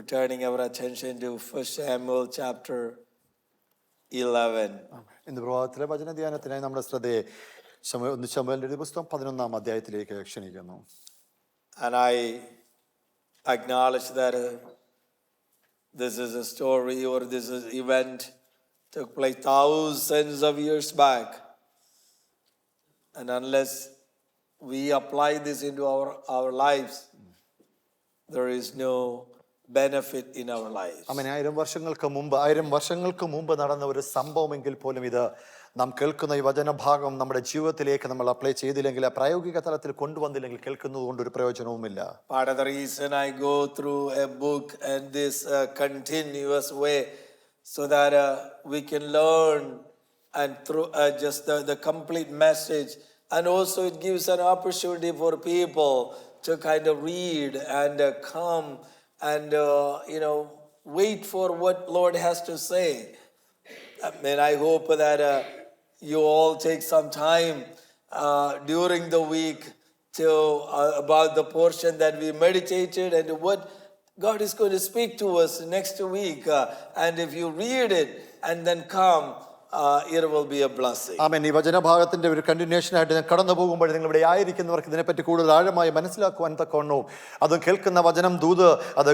turning our attention to 1 Samuel chapter 11. ഇന്ന് പ്രഭാതത്തിലെ വചന ധ്യാനത്തിനായി നമ്മുടെ ശ്രദ്ധയെ ശമൂവേലിന്റെ പുസ്തകം 11-ാം അധ്യായത്തിലേക്ക് ക്ഷണിക്കുന്നു. And I acknowledge that this is a story or this is event took place thousands of years back. And unless we apply this into our lives, there is no benefit in our lives. അങ്ങനെ 1000 വർഷങ്ങൾക്ക് മുമ്പ് നടന്ന ഒരു സംഭവമെങ്കിൽ പോലും ഇത് നാം കേൾക്കുന്ന ഈ വചനഭാഗം നമ്മുടെ ജീവിതത്തിലേക്ക് നമ്മൾ അപ്ലൈ ചെയ്തില്ലെങ്കിൽ, പ്രായോഗിക തലത്തിൽ കൊണ്ടുവന്നില്ലെങ്കിൽ കേൾക്കുന്നത് കൊണ്ട് ഒരു പ്രയോജനവുമില്ല. Part of the reason I go through a book and this continuous way so that we can learn and through just the complete message, and also it gives an opportunity for people to kind of read and come and wait for what Lord has to say. I mean, I hope that you all take some time during the week to about the portion that we meditated and what God is going to speak to us next week. And if you read it and then come, it will be a blessing. ആമേൻ. ഈ വചനഭാഗത്തിന്റെ ഒരു continuation ആയിട്ട് ഞാൻ കടന്നു പോകുമ്പോൾ നിങ്ങൾ ഇവിടെ ആയിരിക്കുന്നവർക്ക് ഇതിനെപ്പറ്റി കൂടുതൽ ആഴമായി മനസ്സിലാക്കുവാൻ തക്കവണ്ണവും അത് കേൾക്കുന്ന വചനം ദൂത് അത്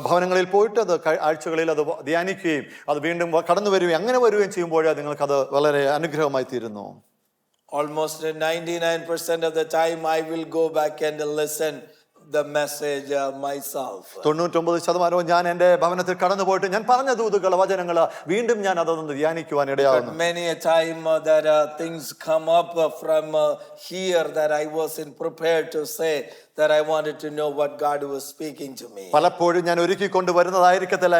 ഭവനങ്ങളിൽ പോയിട്ട് അത് ആഴ്ചകളിൽ അത് ധ്യാനിക്കുകയും അത് വീണ്ടും കടന്നു വരികയും അങ്ങനെ വരികയും ചെയ്യുമ്പോൾ നിങ്ങൾക്കത് വളരെ അനുഗ്രഹമായി തീരുന്നു. Almost 99% of the time I will go back and listen the message myself. 99% ഞാൻ എൻ്റെ ഭവനത്തിൽ കടന്നു പോയിട്ട് ഞാൻ പറഞ്ഞ ദൂതുകൾ വചനങ്ങൾ വീണ്ടും ഞാൻ അതൊന്ന് ധ്യാനിക്കുവാൻ ഇടയാകുന്നു. Many a time that things come up from here that I wasn't prepared to say, that I wanted to know what God was speaking to me. പലപ്പോഴും ഞാൻ ഒരുക്കി കൊണ്ടുവരുന്നതായിരിക്കത്തില്ല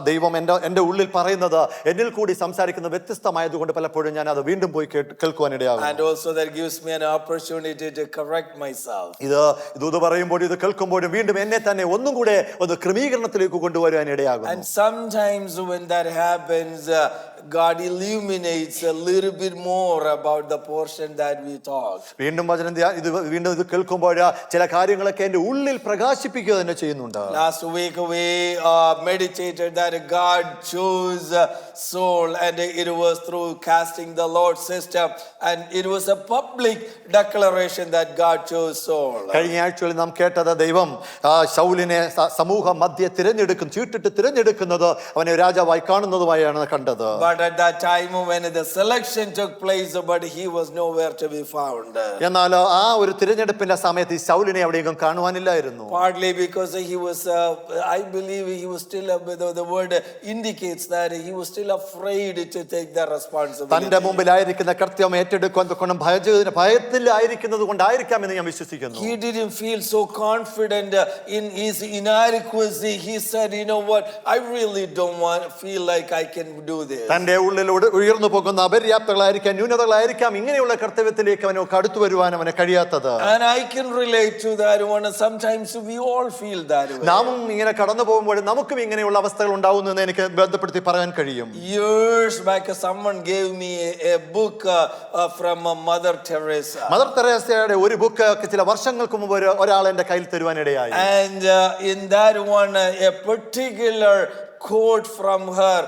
ദൈവം എൻ്റെ ഉള്ളിൽ പറയുന്നത് എന്നിൽ കൂടി സംസാരിക്കുന്നത് വ്യത്യസ്തമായതുകൊണ്ട് പലപ്പോഴും ഞാൻ അത് വീണ്ടും പോയി കേൾക്കുവാൻ ഇടയാകും. And also that gives me an opportunity to correct myself. ഇത് പറയുമ്പോൾ ഇത് കേൾക്കുമ്പോഴും വീണ്ടും എന്നെ തന്നെ ഒന്നും കൂടെ ഒന്ന് ക്രമീകരണത്തിലേക്ക് കൊണ്ടുവരുവാൻ ഇടയാകും. And sometimes when that happens, God illuminates a little bit more about the portion that we talked. വീണ്ടും ഇത് കേൾക്കുമ്പോൾ ചില കാര്യങ്ങളൊക്കെ എൻ്റെ ഉള്ളിൽ പ്രകാശിപ്പിക്കുക തന്നെ ചെയ്യുന്നുണ്ട്. Last week we meditated that God chose Saul and it was through casting the Lord system, and it was a public declaration that God chose Saul. കഴിഞ്ഞ ആഴ്ചയിൽ നാം കേട്ടത് ദൈവം ശൗലിനെ സമൂഹ മധ്യ ചീട്ടിട്ട് തിരഞ്ഞെടുക്കുന്നത് അവനെ രാജാവായി കാണുന്നതുമായാണ് കണ്ടത്. But at that time when the selection took place, but he was nowhere to be found. എന്നാൽ ആ ഒരു തിരഞ്ഞെടുപ്പിന്റെ സമയത്ത് ശൗലിനെ എവിടെയെങ്കിലും കാണുവാനില്ലായിരുന്നു. Partly because he was I believe he was still the word indicates that he was still afraid to take the responsibility. തന്റെ മുമ്പിലായിരിക്കുന്ന കർത്തവ്യം ഏറ്റെടുക്കുവാൻ തക്കവണ്ണം ഭയത്തിലായിരിക്കുന്നത് കൊണ്ടായിരിക്കാം എന്ന് ഞാൻ വിശ്വസിക്കുന്നു. He didn't feel so confident in his inadequacy. He said, you know what, I really don't feel like I can do this. തന്റെ ഉള്ളിൽ ഉയർന്നു പോകുന്ന അപര്യാപ്തകളായിരിക്കാം, ന്യൂനതകളായിരിക്കാം ഇങ്ങനെയുള്ള കർത്തവ്യത്തിലേക്ക് അവന് അടുത്തു വരുവാൻ അവന് കഴിയാത്തത്. And I can relate to that one. Sometimes we all feel that way. നാമും ഇങ്ങനെ കടന്നു പോകുമ്പോൾ നമുക്കും ഇങ്ങനെയുള്ള അവസ്ഥകൾ ഉണ്ടാവുന്നു എന്ന് എനിക്ക് ബന്ധപ്പെടുത്തി പറയാൻ കഴിയും. Years back someone gave me a book from Mother Teresa. Mother തെരേസയുടെ ഒരു ബുക്ക് ചില വർഷങ്ങൾക്ക് മുമ്പ് ഒരാൾ എൻ്റെ കയ്യിൽ തരുവാനിടയായി. And in that one a particular quote from her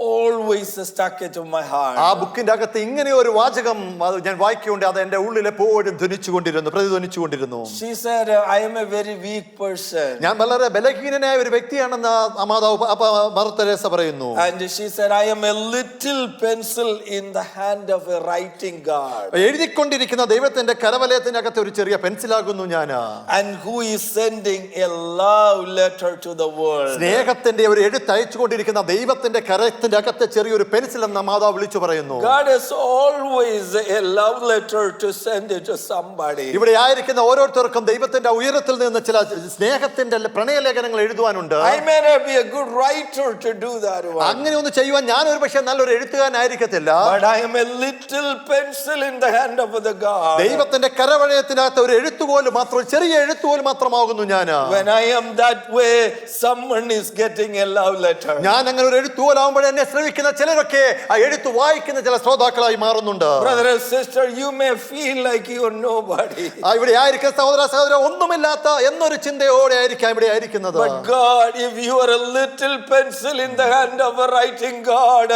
always stuck into my heart. ആ ബുക്കിന്റെ അകത്ത് ഇങ്ങനെ ഒരു വാചകം ഞാൻ വായിക്കുകൊണ്ട് അത് എൻ്റെ ഉള്ളിൽ എപ്പോഴും പ്രതിധ്വനിച്ചുകൊണ്ടിരുന്നു. She said, I am a very weak person. ഞാൻ വളരെ ബലഹീനനായ ഒരു വ്യക്തിയാണെന്ന് മദർ തെരേസ പറയുന്നു. And she said, I am a little pencil in the hand of a writing God. എഴുതിക്കൊണ്ടിരിക്കുന്ന ദൈവത്തിന്റെ കരവലയത്തിനകത്ത് ഒരു ചെറിയ പെൻസിലാകുന്നു ഞാൻ. And who is sending a love letter to the world. സ്നേഹത്തിന്റെ ഒരു എഴുത്ത് അയച്ചുകൊണ്ടിരിക്കുന്ന ദൈവത്തിന്റെ കരത്തിന്റെ അകത്തെ ചെറിയൊരു പെൻസിൽ എന്ന മാതാവ് വിളിച്ചു പറയുന്നു. God has always a love letter to send it to somebody. ഇവിടെ ആയിരിക്കുന്ന ഓരോരുത്തർക്കും ദൈവത്തിന്റെ ഉയരത്തിൽ നിന്ന് ചില സ്നേഹത്തിന്റെ പ്രണയലേഖനങ്ങൾ എഴുതുവാനുണ്ട്. I may not be a good writer to do that one. അങ്ങനെ ഒന്ന് ചെയ്യുവാൻ ഞാൻ ഒരു പക്ഷേ നല്ലൊരു എഴുത്തുകാരനായിരിക്കത്തില്ല. But I am a little pencil in the hand of the God. ദൈവത്തിന്റെ കരവലയത്തിനകത്ത് ഒരു എഴുത്തുപോലും മാത്രം, ചെറിയ എഴുത്തുപോലും മാത്രമാകുന്നു ഞാൻ. When I am that way, someone is getting a love letter. ഞാൻ അങ്ങനെ ഒരു എഴുത്തുപോലാവുമ്പോഴേ എന്നെ ശ്രവിക്കുന്ന ചിലരൊക്കെ ആ എഴുത്ത് വായിക്കുന്ന ചില ശ്രോതാക്കളായി മാറുന്നുണ്ട്. Brother and sister, you may feel like you are nobody. ഇവിടെ ആയിരിക്കുന്ന സഹോദര ഒന്നുമില്ലാത്ത എന്നൊരു ചിന്തയോടെ ആയിരിക്കാം ഇവിടെ ആയിരിക്കുന്നത്. But God, if you are a little pencil in the hand of a writing God,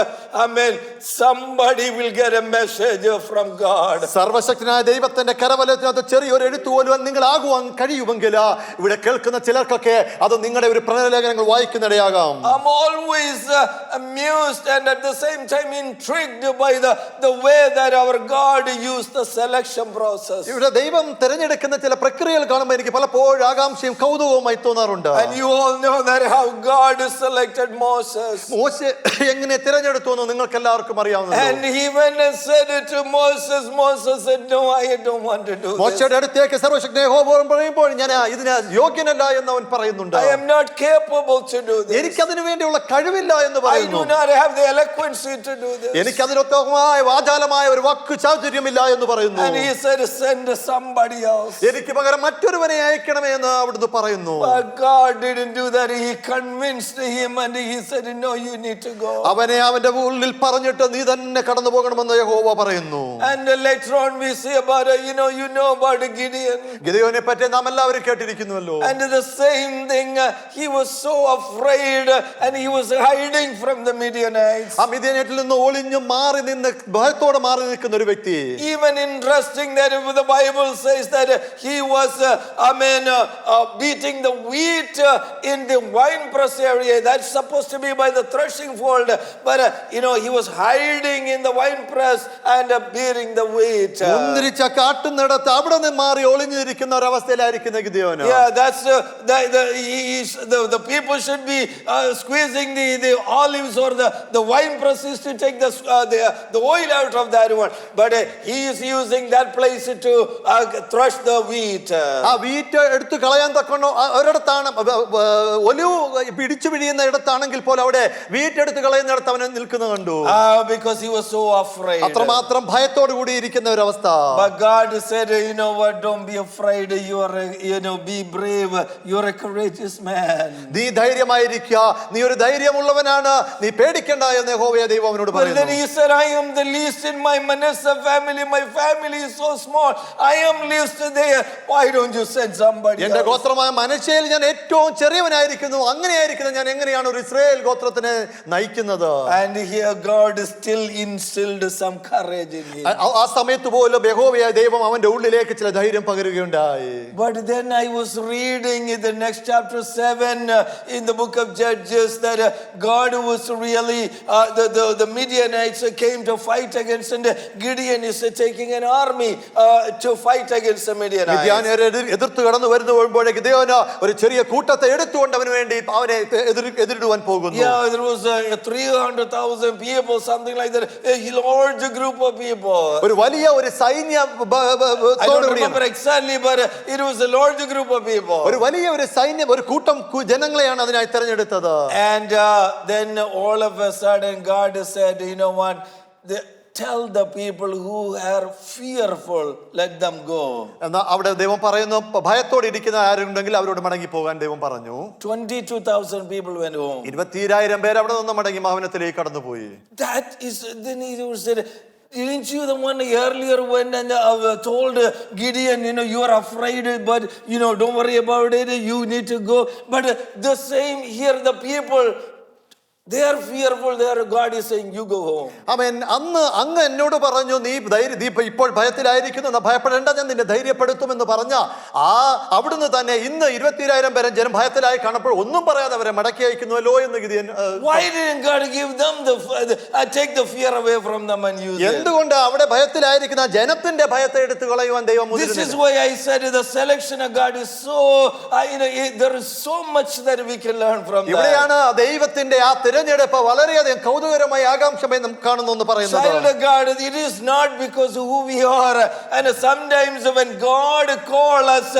amen, somebody will get a message from God. സർവശക്തനായ ദൈവത്തിന്റെ കരവലത്തിനകത്ത് ചെറിയൊരു എഴുത്ത് പോലും നിങ്ങൾ ആകുവാൻ കഴിയുമെങ്കിൽ ഇവിടെ കേൾക്കുന്ന ചിലർക്കൊക്കെ അത് നിങ്ങളുടെ ഒരു പ്രണയലേഖനങ്ങൾ വായിക്കുന്നിടയാകാം. I'm always amused and at the same time intrigued by the way that our God used the selection process. ഇവിടെ ദൈവം തിരഞ്ഞെടുക്കുന്ന ചില പ്രക്രിയകൾ കാണുമ്പോൾ എനിക്ക് പലപ്പോഴും ആകാംക്ഷയും കൗതുകവുമായി തോന്നാറുണ്ട്. And you all know that how God selected Moses. മോശെ എങ്ങനെ തിരഞ്ഞെടുത്തു എന്ന് നിങ്ങൾക്ക് എല്ലാവർക്കും അറിയാവുന്നതാണ്. And he went and said it to Moses. Moses said, "No, I don't want to do this. മോശയുടെ അടുത്തേക്ക് സർവശക്തനായ യഹോവ പറയുമ്പോൾ ഞാൻ ഇതിന് യോഗ്യനല്ല എന്ന് അവൻ പറയുന്നുണ്ട്. I am not capable to do this. എനിക്കതിനു വേണ്ടിയുള്ള കഴിവില്ല എന്ന് I പറയുന്നു. do not have the eloquency to do this." എനിക്കതിനൊത്തമായ വാചാലമായ ഒരു വാക്ക് ചാതുര്യമില്ല എന്ന് പറയുന്നു. And he said, "Send somebody else." എനിക്ക് പകരം മറ്റൊരുവനെ അയക്കണമേ എന്ന് അവിടുന്ന് പറയുന്നു. But God didn't do that. He convinced him and he said, "No, you need to go." അവനെ അവന്റെ ഉള്ളിൽ പറഞ്ഞിട്ട് നീ തന്നെ കടന്നു പോകണമെന്ന് യഹോവ പറയുന്നു. And later on we see about you know about Gideon. ഗിദെയോനെ പറ്റി നാം എല്ലാവരും കേട്ടിരിക്കുന്നുവല്ലോ. And the same thing, he was so afraid and he was hiding from the Midianites. ആ മിദ്യാനിൽ നിന്ന് ഒളിഞ്ഞു മാറി നിന്ന് ഭയത്തോടെ മാറി നിൽക്കുന്ന ഒരു വ്യക്തി. Even interesting that the Bible says that he was beating the wheat in the winepress area. That's supposed to be by the threshing fold, but he was hiding in the winepress and beating the wheat. മുന്തിരിച്ച കാട്ടുന്നിടത്ത് അവിടെ നിന്ന് മാറി ഒളിഞ്ഞിരിക്കുന്ന ഒരു അവസ്ഥയിലായിരിക്കുന്ന ഗിദെയോന്. Yeah, that's the people should be squeezing the olives or the wine presses to take the oil out of that one, but he is using that place to thresh the wheat. ആ wheat എടുത്തു കളയാൻ തക്കണോ ഒരിടത്താണ് olive പിടിച്ചു പിടിയുന്ന ഇടത്താണെങ്കിൽ പോലും അവിടെ wheat എടുത്ത് കളയുന്നിടത്ത് അവനെ നിൽക്കുന്നത് കണ്ടു. Because he was so afraid. അത്രമാത്രം ഭയത്തോടു കൂടി ഇരിക്കുന്ന ഒരു അവസ്ഥ. But God said, you know what, don't be afraid, you are be brave, you are a courageous man. നീ ധൈര്യമായിരിക്കുക, നീ ഒരു ധൈര്യമുള്ളവനാണ്, നീ പേടിക്കണ്ട എന്ന് യഹോവ ദൈവം അവനോട് But then പറയുന്നു. he said, I am the least in my Manasseh family. My family is so small. I am least there. Why don't you send somebody എന്റെ else? ഗോത്രമായ മനശ്ശെയിൽ ഞാൻ ഏറ്റവും ചെറിയവനായിരിക്കുന്നു. അങ്ങനെയായിരിക്കുന്നു ഞാൻ എങ്ങനെയാണ് ഒരു ഇസ്രായേൽ ഗോത്രത്തിനെ നയിക്കുന്നത്? And here God still instilled some courage in him. ആ സമയത്ത് പോലും യഹോവയായ ദൈവം അവന്റെ ഉള്ളിലേക്ക് ചില ധൈര്യം പകരുകയുണ്ടായി. But then I was reading in the next chapter 7 in the book of Judges that God was really the Midianites came to fight against, and Gideon is taking an army to fight against the Midianites. മിദ്യാന്യരെ എതിർത്ത് കടന്നു വരുമ്പോഴേ Gideon ഒരു ചെറിയ കൂട്ടത്തെ എടുത്തുകൊണ്ട് അവന് വേണ്ടി അവനെ എതിരിടുവാൻ പോകുന്നു. Yeah, there was 300,000 people, something like that, a large group of people. ഒരു വലിയ ഒരു സൈന്യ I don't remember exactly, but it was a large group of people. ഒരു വലിയ ഒരു സൈന്യം, ഒരു കൂട്ടം ജനങ്ങളെയാണ് അതിനായി തെരഞ്ഞെടുത്തത്. And then all of a sudden God said, you know what, tell the people who are fearful, let them go. എന്നാ അവിടെ ദൈവം പറയുന്നു, ഭയത്തോടെ ഇരിക്കുന്ന ആരുണ്ടെങ്കിൽ അവരോട് മടങ്ങി പോകാൻ ദൈവം പറഞ്ഞു. 22,000 people went home. 22,000 പേര് അവിടെ നിന്ന് മടങ്ങി ഭവനത്തിലേക്ക് കടന്നുപോയി. That is, then he said, didn't you the one earlier went and told Gideon, you are afraid, but don't worry about it, you need to go. But the same here, the people, they are fearful. God is saying, you go home. ആമേൻ. അങ്ങ് എന്നോട് പറഞ്ഞു, നീ ഇപ്പോൾ ഭയത്തിലായിരിക്കുന്നു, ഭയപ്പെടേണ്ട, ഞാൻ നിന്നെ ധൈര്യപ്പെടുത്തുമെന്ന് പറഞ്ഞ അവിടുന്ന് തന്നെ ഇന്ന് 22,000 പേരെ ജനം ഭയത്തിലായി കാണപ്പോൾ ഒന്നും പറയാതെ അവരെ മടക്കി അയക്കുന്നുവല്ലോ എന്ന് Gideon. Why didn't God give them take the fear away from them and use it? എന്തുകൊണ്ട് അവിടെ ഭയത്തിലായിരിക്കുന്ന ജനത്തിന്റെ ഭയത്തെ എടുത്തു കളയുവാൻ ദൈവം This is why I said the selection of God is so there is so much that we can learn from that. ഇവിടെയാണ് ദൈവത്തിന്റെ ആ തിരഞ്ഞെടുപ്പ് വളരെയധികം കൗതുകരമായ ആകാംക്ഷമായി നാം കാണുന്നു എന്ന് പറയുന്നത്. Child of God, it is not because of who we are, and sometimes when God calls us,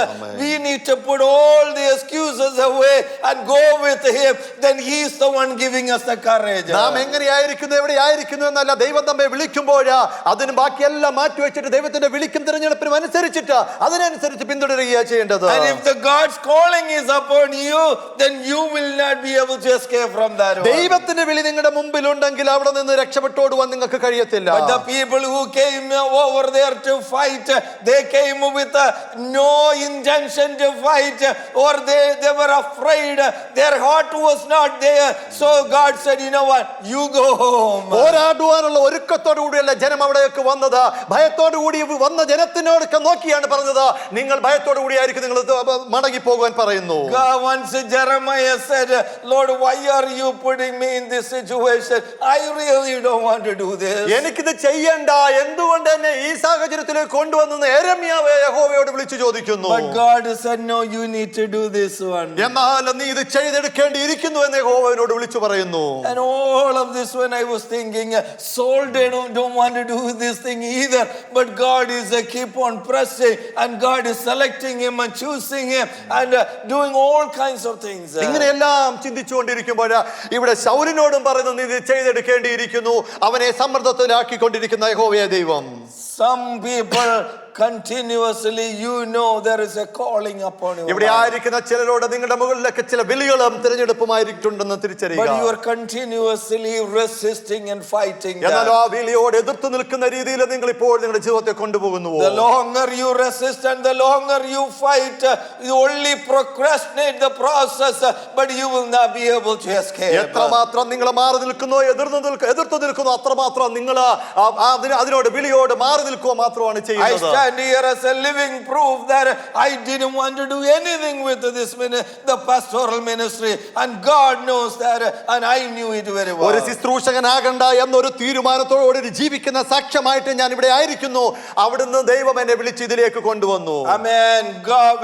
we need to put all the excuses away and go with him. Then he is the one giving us the courage. നാം എങ്ങനെയായിരിക്കുന്നു, എവിടെയായിരിക്കുന്നു എന്നല്ല, ദൈവം നമ്മെ വിളിക്കുമ്പോൾ അതിന് ബാക്കിയെല്ലാം മാറ്റിവെച്ചിട്ട് ദൈവത്തിന്റെ വിളിക്കും തിരഞ്ഞെടുപ്പിനും അനുസരിച്ചിട്ട് അതിനനുസരിച്ച് പിന്തുടരുകയാണ് ചെയ്യേണ്ടത്. And if the God's calling is upon you, then you will not be able to escape from that one. ദൈവത്തിന്റെ വിളി നിങ്ങളുടെ മുമ്പിലുണ്ടെങ്കിൽ അവിടെ നിന്ന് രക്ഷപ്പെട്ടോടുവാൻ നിങ്ങൾക്ക് കഴിയത്തില്ല. But the people who came over there to fight, they came with no intention to fight, or they were afraid. Their heart was not there. So God said, you know what, you go home. പോരാടുവാനുള്ള ഒരുക്കത്തോടു കൂടിയല്ല ജനം അവിടേക്ക് വന്നത്. ഭയത്തോടു കൂടി വന്ന ജനത്തിനോടൊക്കെ നോക്കിയാണ് പറഞ്ഞത്, നിങ്ങൾ ഭയത്തോടു കൂടിയായിരിക്കും നിങ്ങൾ മടങ്ങി പോകുവാൻ പറയുന്നു. Once Jeremiah said, Lord, why are you putting me in this situation? I really don't want to do this. എനിക്കിത് ചെയ്യണ്ട, എന്തുകൊണ്ട് എന്നെ ഈ സാഹചര്യത്തിലേക്ക് കൊണ്ടുവന്നു യെരമ്യാവ് യഹോവയോട് വിളിച്ചു ചോദിക്കുന്നു. But God said, no, you need to do this one. എന്നാൽ നീ ഇത് ചെയ്തെടുക്കേണ്ടിയിരിക്കുന്നു എന്ന് യഹോവയോട് വിളിച്ചു പറയുന്നു. And all of this, when I was thinking, Saul don't want to do this thing either, but God is keep on pressing, and God is selecting him and choosing him and doing all kinds of things. ഇങ്ങനെയെല്ലാം ചിന്തിച്ചുകൊണ്ടിരിക്കുമ്പോൾ ഇവിടെ ശൗലിനോടും പറയുന്നു, നീ ഇത് ചെയ്തെടുക്കേണ്ടിയിരിക്കുന്നു. അവനെ സമ്മർദ്ദത്തിലാക്കിക്കൊണ്ടിരിക്കുന്ന യഹോവയായ ദൈവം. Some people continuously, there is a calling upon you. ഇവിടെ ആയിരിക്കുന്ന ചിലരോട് നിങ്ങളുടെ മുകളിലൊക്കെ ചില വിളികളും തിരഞ്ഞെടുപ്പുമായിട്ടുണ്ടെന്ന് തിരിച്ചറിയുക. But you are continuously resisting and fighting എന്നാൽ that. ആ വിളിയോട് എതിർത്ത് നിൽക്കുന്ന രീതിയിൽ നിങ്ങൾ ഇപ്പോൾ നിങ്ങളുടെ ജീവിതത്തെ കൊണ്ടുപോകുന്നു. The longer you resist and the longer you fight, you only procrastinate the process, but you will not be able to escape. എത്രമാത്രം നിങ്ങൾ മാറി നിൽക്കുന്നോ എതിർത്ത് നിൽക്കുന്നോ അത്രമാത്രം നിങ്ങൾ അതിനോട് വിളിയോട് മാറി നിൽക്കുക മാത്രമാണ് ചെയ്യുന്നത്. I stand here as a living proof that I didn't want to do anything with the pastoral ministry, and God knows that, and I knew it very well. ഒരു ശുശ്രൂഷകനാകണ്ട എന്നൊരു തീരുമാനത്തോടുകൂടി ജീവിക്കുന്ന സാക്ഷ്യമായിട്ട് ഞാൻ ഇവിടെ ആയിരിക്കുന്നു. അവിടുന്ന് ദൈവം എന്നെ വിളിച്ച് ഇതിലേക്ക് കൊണ്ടുവന്നു. Amen.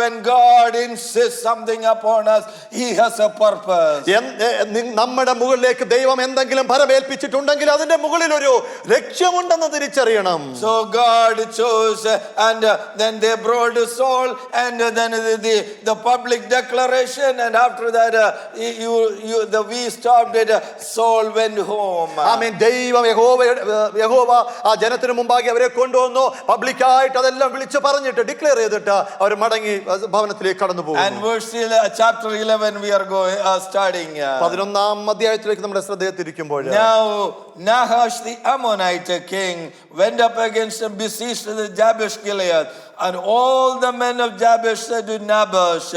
When God insists something upon us, He has a purpose. നമ്മുടെ മുകളിലേക്ക് ദൈവം എന്തെങ്കിലും ഭരമേൽപ്പിച്ചിട്ടുണ്ടെങ്കിൽ അതിന്റെ മുകളിൽ ഒരു ലക്ഷ്യമുണ്ടെന്ന് തിരിച്ചറിയണം. So God chose, and then they brought Saul, and then the public declaration, and after that we stopped it. Saul went home. ആമേൻ. ദൈവം യഹോവ ആ ജനത്തിന് മുമ്പാകെ അവരെ കൊണ്ടുവന്നു. പബ്ലിക്കായിട്ട് അതെല്ലാം വിളിച്ചു പറഞ്ഞിട്ട് ഡിക്ലെയർ ചെയ്തിട്ട് അവർ മടങ്ങി ഭവനത്തിലേക്ക് കടന്നു പോകും. And chapter 11 we are starting. 11ാം അധ്യായത്തിലേക്ക് നമ്മുടെ ശ്രദ്ധയെ തിരിക്കുമ്പോൾ, Now Nahash the Ammonite king went up against and besieged the Jabesh Gilead, and all the men of Jabesh said to Nahash,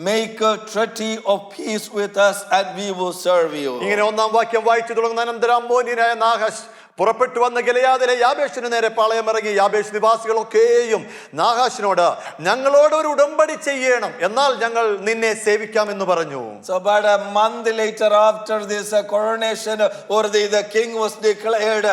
make a treaty of peace with us and we will serve you. ഇങ്ങനെ 1ാം വാക്യം വായിച്ചു തുടങ്ങുന്ന അനന്തരം അമ്മോന്യനായ നാഹാഷ് പുറപ്പെട്ടു വന്ന ഗിലെയാദിലെ യാബേഷിന് നേരെ പാളയമിറങ്ങി. യാബേഷ് നിവാസികളൊക്കെയും നാഹാഷിനോട്, ഞങ്ങളോട് ഒരു ഉടമ്പടി ചെയ്യണം, എന്നാൽ ഞങ്ങൾ നിന്നെ സേവിക്കാം എന്ന് പറഞ്ഞു. So about a month later, after this coronation, or the king was declared,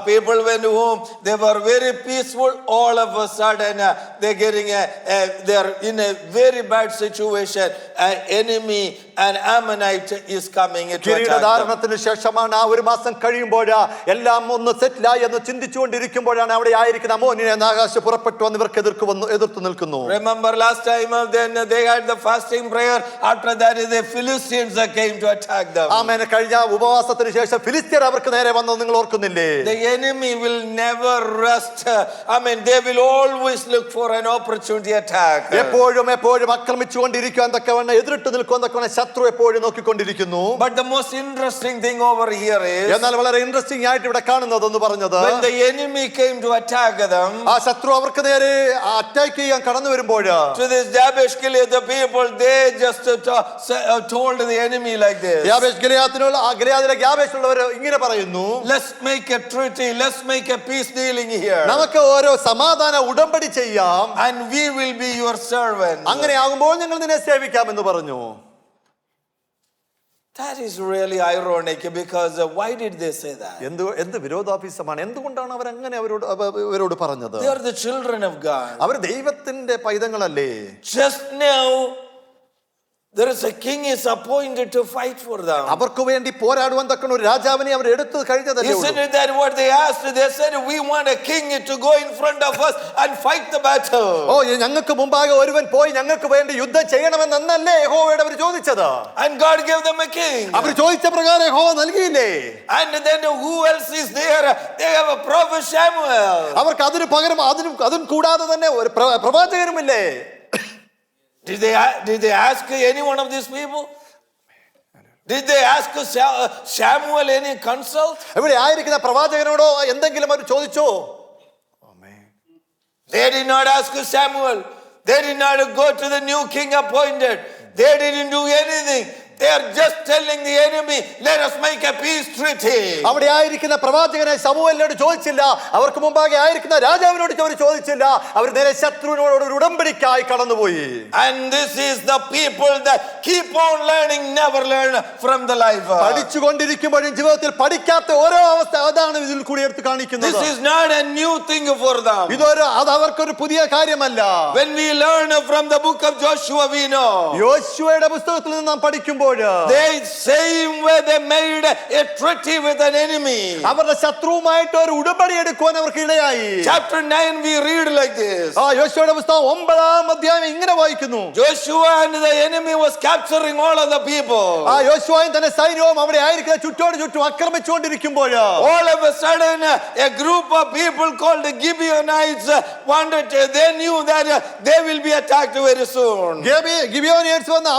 people went home. They were very peaceful. All of a sudden they're in a very bad situation. An enemy, an Ammonite is coming to attack them. കിരീടധാരണത്തിന് ശേഷമാണ് ആ ഒരു മാസം കഴിയുമ്പോൾ എല്ലാം ഒന്ന് സെറ്റിലായി എന്ന് ചിന്തിച്ചുകൊണ്ടിരിക്കുമ്പോഴാണ് അവിടെ ആയിരിക്കുന്ന അമ്മോന്യനായ നാഹാഷ് പുറപ്പെട്ടു വന്ന് ഇവർക്ക് എതിർത്ത് നിൽക്കുന്നു. Remember last time, then they had the fasting prayer. After that the Philistines came to attack them. ആമേൻ. കഴിഞ്ഞ ഉപവാസത്തിന് ശേഷം ഫിലിസ്ത്യർ അവർക്ക് നേരെ വന്നത് നിങ്ങൾ ഓർക്കുന്നില്ലേ? The enemy will never rest. They will always look for an opportunity attack. എപ്പോഴും ആക്രമിച്ചുകൊണ്ടിരിക്കുവാൻ തക്കവണ്ണം എതിരിട്ട് നിൽക്കുവാൻ തക്കവണ്ണം ശത്രു എപ്പോഴും നോക്കിക്കൊണ്ടിരിക്കുന്നു. But the most interesting thing over here is, എന്നാൽ വളരെ ഇൻട്രസ്റ്റിംഗ് ആയിട്ട് ഇവിടെ കാണുന്നതെന്ന് പറഞ്ഞത്, when the enemy came to attack them, ആ ശത്രു അവർക്ക് നേരെ അറ്റാക്ക് ചെയ്യാൻ കടന്നു വരുമ്പോൾ, to this Jabesh Gilead, the people, they just told the enemy like this, ഗിലെയാദിലെ യാബേശിലുള്ളവർ ഇങ്ങനെ പറയുന്നു, let's make a treaty, let's make a peace dealing here, നമുക്ക് ഓരോ സമാധാന ഉടമ്പടി ചെയ്യാം, and we will be your servants. അങ്ങനെ ആകുമ്പോൾ ഞങ്ങൾ നിന്നെ സേവിക്കാം എന്ന് പറഞ്ഞു. That is really ironic, because why did they say that? എന്ത് വിരോധാഭാസമാണ്. എന്തുകൊണ്ടാണ് അവർ അങ്ങനെ അവരോട് പറഞ്ഞത്? They are the children of God. അവർ ദൈവത്തിന്റെ പൈതങ്ങളല്ലേ? Just now there is a king is appointed to fight for them. അവർക്ക് വേണ്ടി പോരാടുവാൻ തക്കണ ഒരു രാജാവിനെ അവർ എടുത്തു കഴിഞ്ഞതല്ലേ? Isn't it that what they asked? They said, we want a king to go in front of us and fight the battle. ഓ, ഞങ്ങൾക്ക് മുമ്പാകെ ഒരുവൻ പോയി ഞങ്ങൾക്ക് വേണ്ടി യുദ്ധം ചെയ്യണമെന്നല്ലേ യഹോവയോട് അവർ ചോദിച്ചത്? And God gave them a king. അവർ ചോദിച്ച പ്രകാരം യഹോവ നൽകിയില്ലേ? And then who else is there? They have a prophet Samuel. അവർക്ക് അതിന് പകരം അതും കൂടാതെ തന്നെ ഒരു പ്രവാചകനുമില്ലേ? Did they ask any one of these people? Did they ask Samuel any consult? ഇവിടെ ആയിരിക്കുന്ന പ്രവാചകനോടോ എന്തെങ്കിലും അവർ ചോദിച്ചോ? They did not ask Samuel. They did not go to the new king appointed. They didn't do anything. They are just telling the enemy, let us make a peace treaty. അവിടെ ആയിരിക്കുന്ന പ്രവാചകനെ ശമൂവേലിനോട് ചോദിച്ചില്ല, അവർക്ക് മുമ്പാകെ ആയിരിക്കുന്ന രാജാവിനോട് അവർ ചോദിച്ചില്ല, അവർ നേരെ ശത്രുവിനോട് ഒരു ഉടമ്പടിക്കായി കടന്നുപോയി. And this is the people that keep on learning, never learn from the life. പഠിച്ചുകൊണ്ടിരിക്കുമ്പോഴും ജീവിതത്തിൽ പഠിക്കാത്ത ഓരോ അവസ്ഥ അതാണ് ഇതിൽ കൂടി എടുത്ത് കാണിക്കുന്നത്. This is not a new thing for them. അത് അവർക്കൊരു പുതിയ കാര്യമല്ല. When we learn from the book of Joshua, we know. യോശുവയുടെ പുസ്തകത്തിൽ നിന്ന് നാം പഠിക്കുമ്പോൾ they same way they made a treaty with an enemy. അവരുടെ ശത്രുവുമായിട്ട് ഒരു ഉടമ്പടി എടുക്കുവാൻ അവർക്ക് ഇടയായി. Chapter 9 we read like this. യോശുവയുടെ പുസ്തകം 9-ാം അധ്യായം ഇങ്ങനെ വായിക്കുന്നു. Joshua and the enemy was capturing all of the people. യോശുവയും തന്റെ സൈന്യവും അവിടെ ആയിരിക്കുന്ന ചുറ്റോട് ചുറ്റും ആക്രമിച്ചുകൊണ്ടിരിക്കുമ്പോൾ all of a sudden a group of people called the Gibeonites they knew that they will be attacked very soon. ഗിബിയോനിയൻസ് വന്ന്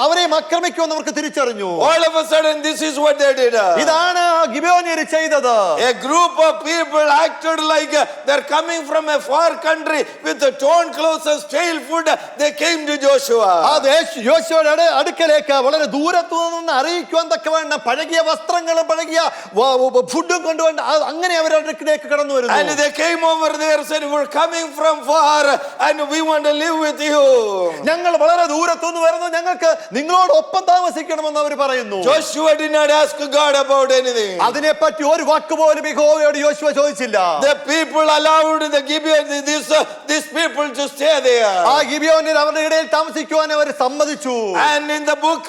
അവരെയും ആക്രമിക്കുമെന്ന് അവർക്ക് തിരിച്ചറിഞ്ഞു. all of a sudden this is what they did. ഇതാണ് ഗിബിയോനിയർ ചെയ്തത്. a group of people acted like they're coming from a far country with the torn clothes and stale food. They came to Joshua. യോശുവയുടെ അടുക്കലേക്ക് വളരെ ദൂരത്തു നിന്ന് അറിയിക്കുവാൻ തക്കവണ്ണം പഴകിയ വസ്ത്രങ്ങളും പഴകിയ ഫുഡും കൊണ്ടുവന്ന് അങ്ങനെ അവരുടെ അടുക്കിലേക്ക് കടന്നു വരുന്നു. and they came over there and said, we're coming from far and we want to live with you. ഞങ്ങൾ വളരെ ദൂരത്തുനിന്ന് വരുന്നു, ഞങ്ങൾക്ക് നിങ്ങളോടൊപ്പം താമസിക്കണമെന്ന് അവർ പറയുന്നു. Joshua did not ask God about anything. അതിനെപ്പറ്റി ഒരു വാക്ക് പോലും യഹോവയോട് യോശുവ ചോദിച്ചില്ല. The people allowed the Gibeonites, these people to stay there. ഗിബിയോന്യർ അവരുടെ ഇടയിൽ താമസിക്കുവാൻ അവർ സമ്മതിച്ചു. and in the book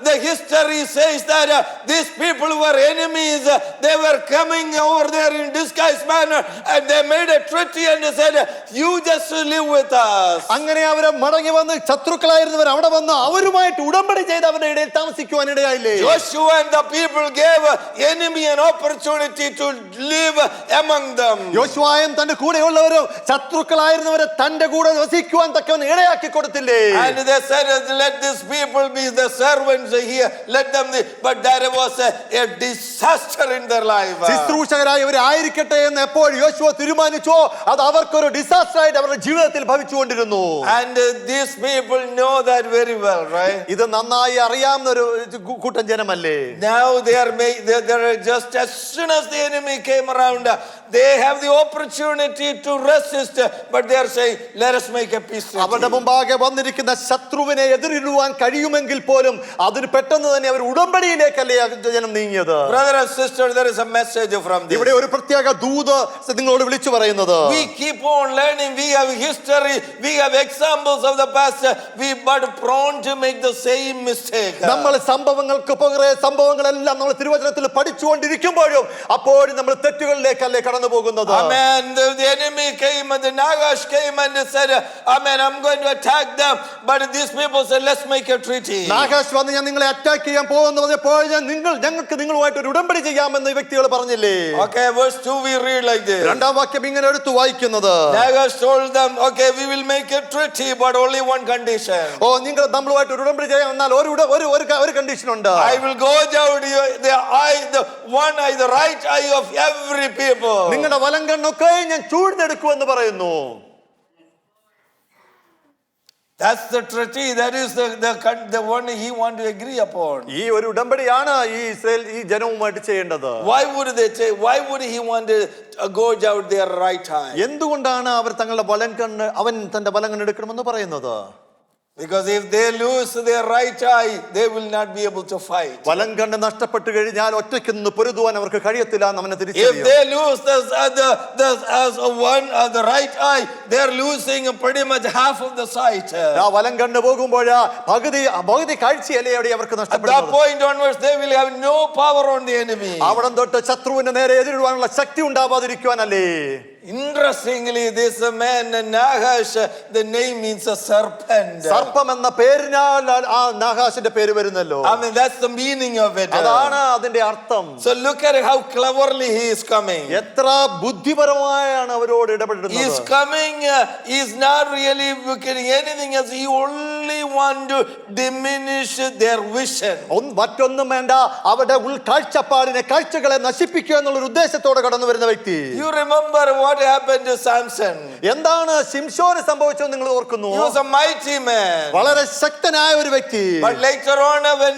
the history says that these people were enemies. They were coming over there in disguised manner and they made a treaty and they said, you just live with us. അങ്ങനെ അവർ മടങ്ങി വന്ന് ശത്രുക്കളായിരുന്നവർ അവിടെ വന്ന് അവരുമായിട്ട് ഉടമ്പടി ചെയ്ത് അവരുടെ ഇടയിൽ താമസിക്കുവാൻ ഇടയായില്ലേ? Joshua and the people gave enemy an opportunity to live among them. യോശുവയും തന്റെ കൂടെയുള്ളവരും ശത്രുക്കളായിരുന്നവരെ തന്റെ കൂടെ വസിക്കുവാൻ തക്കവണ്ണം ഇടയാക്കി കൊടുത്തില്ലേ? and they said, let these people be the servants here, let them but there was a disaster in their life. ശുശ്രൂഷകരായി ഇവർ ആയിരിക്കട്ടെ എന്ന് എപ്പോൾ യോശുവ തീരുമാനിച്ചോ അത് അവർക്കൊരു ഡിസാസ്റ്റർ ആയിട്ട് അവരുടെ ജീവിതത്തിൽ ഭവിച്ചുകൊണ്ടിരുന്നു. and these people know that very well, right? ഇത് നന്നായി അറിയാവുന്ന ഒരു കൂട്ടം ജനമല്ലേ? now they are just as soon as the enemy came around, they have the opportunity to resist, but they are saying, let us make a peace treaty. അവരുടെ മുമ്പാകെ വന്നിരിക്കുന്ന ശത്രുവിനെ എതിരിടുവാൻ കഴിയുമെങ്കിൽ പോലും അതിന് പെട്ടെന്ന് തന്നെ അവർ ഉടമ്പടിയിലേക്കല്ലേ ജനം നീങ്ങിയത്. brother and sister, there is a message from this. ഇവിടെ ഒരു പ്രത്യേക ദൂത് നിങ്ങളോട് വിളിച്ചു പറയുന്നത്. we keep on learning, we have history, we have examples of the past, we but prone to make the same mistake. നമ്മൾ സംഭവങ്ങൾക്ക് പകരെ സംഭവങ്ങളെല്ലാം നമ്മൾ തിരുവചനത്തിൽ പഠിച്ചുകൊണ്ടിരിക്കുമ്പോഴും അപ്പോഴും നമ്മൾ തെറ്റുകളിലേക്കല്ലേ കടന്നു പോകുന്നത്. amen. The enemy came and the Nagash came and said, amen, I'm going to attack them, but these people said, let's make a treaty. നാഗാഷ് വന്ന് ഞാൻ നിങ്ങളെ അറ്റാക്ക് ചെയ്യാൻ പോകുന്നു പറഞ്ഞപ്പോൾ ഞങ്ങൾക്ക് നിങ്ങളുമായിട്ട് ഒരു ഉടമ്പടി ചെയ്യാമെന്ന് ഈ വ്യക്തികൾ പറഞ്ഞില്ലേ? okay, verse 2 we read like this. രണ്ടാം വാക്യം ഇങ്ങനെ എടുത്തു വായിക്കുന്നത്. Nagash told them, okay, we will make a treaty, but only one condition. നിങ്ങൾ നമ്മളുമായിട്ട് ഒരു ഉടമ്പടി ചെയ്യാം, എന്നാൽ ഒരു കണ്ടീഷൻ ഉണ്ട്. I will gouge out the right eye of every people. നിങ്ങളുടെ വലം കണ്ണൊക്കെ ഞാൻ ചൂഴ്ന്നെടുക്കുമെന്ന് പറയുന്നു. that's the treaty, that is the one he want to agree upon. ഈ ഒരു ഉടമ്പടിയാണ് ഈ ജനവുമായിട്ട് ചെയ്യേണ്ടത്. why would he want to gouge out their right eye? എന്തുകൊണ്ടാണ് അവർ തങ്ങളുടെ വലം കണ്ണ് അവൻ തന്റെ വലം കണ്ണ് എടുക്കണമെന്ന് പറയുന്നത്? because if they lose their right eye, they will not be able to fight. വലം കണ്ണ് നഷ്ടപ്പെട്ടു കഴിഞ്ഞാൽ ഒറ്റയ്ക്ക് നിന്ന് പൊരുതുവാൻ അവർക്ക് കഴിയത്തില്ല എന്ന് അവനെ തിരിച്ചറിയും. if they lose the right eye, they are losing pretty much half of the sight. വലം കണ്ണ് പോകുമ്പോൾ പകുതി കാഴ്ചയല്ലേ അവിടെ അവർക്ക് നഷ്ടപ്പെടുന്നത്. at that point onwards they will have no power on the enemy. അവിടെ തൊട്ട് ശത്രുവിന്റെ നേരെ എതിരിടുവാനുള്ള ശക്തി ഉണ്ടാവാതിരിക്കുവാനല്ലേ. Interestingly, this man Nahash, the name means a serpent. സർപ്പം എന്ന പേരിനാൽ ആ നാഹാശിന്റെ പേര് വരുന്നല്ലോ. I mean, that's the meaning of it. അതാണ് അതിന്റെ അർത്ഥം. So look at how cleverly he is coming. എത്ര ബുദ്ധിപരമായാണ് അവരോട് He is ഇടപെടുന്നത്. coming, he is not really getting anything else. He only want to diminish their vision. മറ്റൊന്നും വേണ്ട, അവരുടെ ഉൾക്കാഴ്ചപ്പാടിനെ, കാഴ്ചകളെ നശിപ്പിക്കുക എന്നുള്ള ഉദ്ദേശത്തോടെ കടന്നു വരുന്ന വ്യക്തി. You remember what happened to Samson? എന്താണ് ശിംശോന് സംഭവിച്ചത് നിങ്ങൾ ഓർക്കുന്നു? He was a mighty man. വളരെ ശക്തനായ ഒരു വ്യക്തി. But later on, when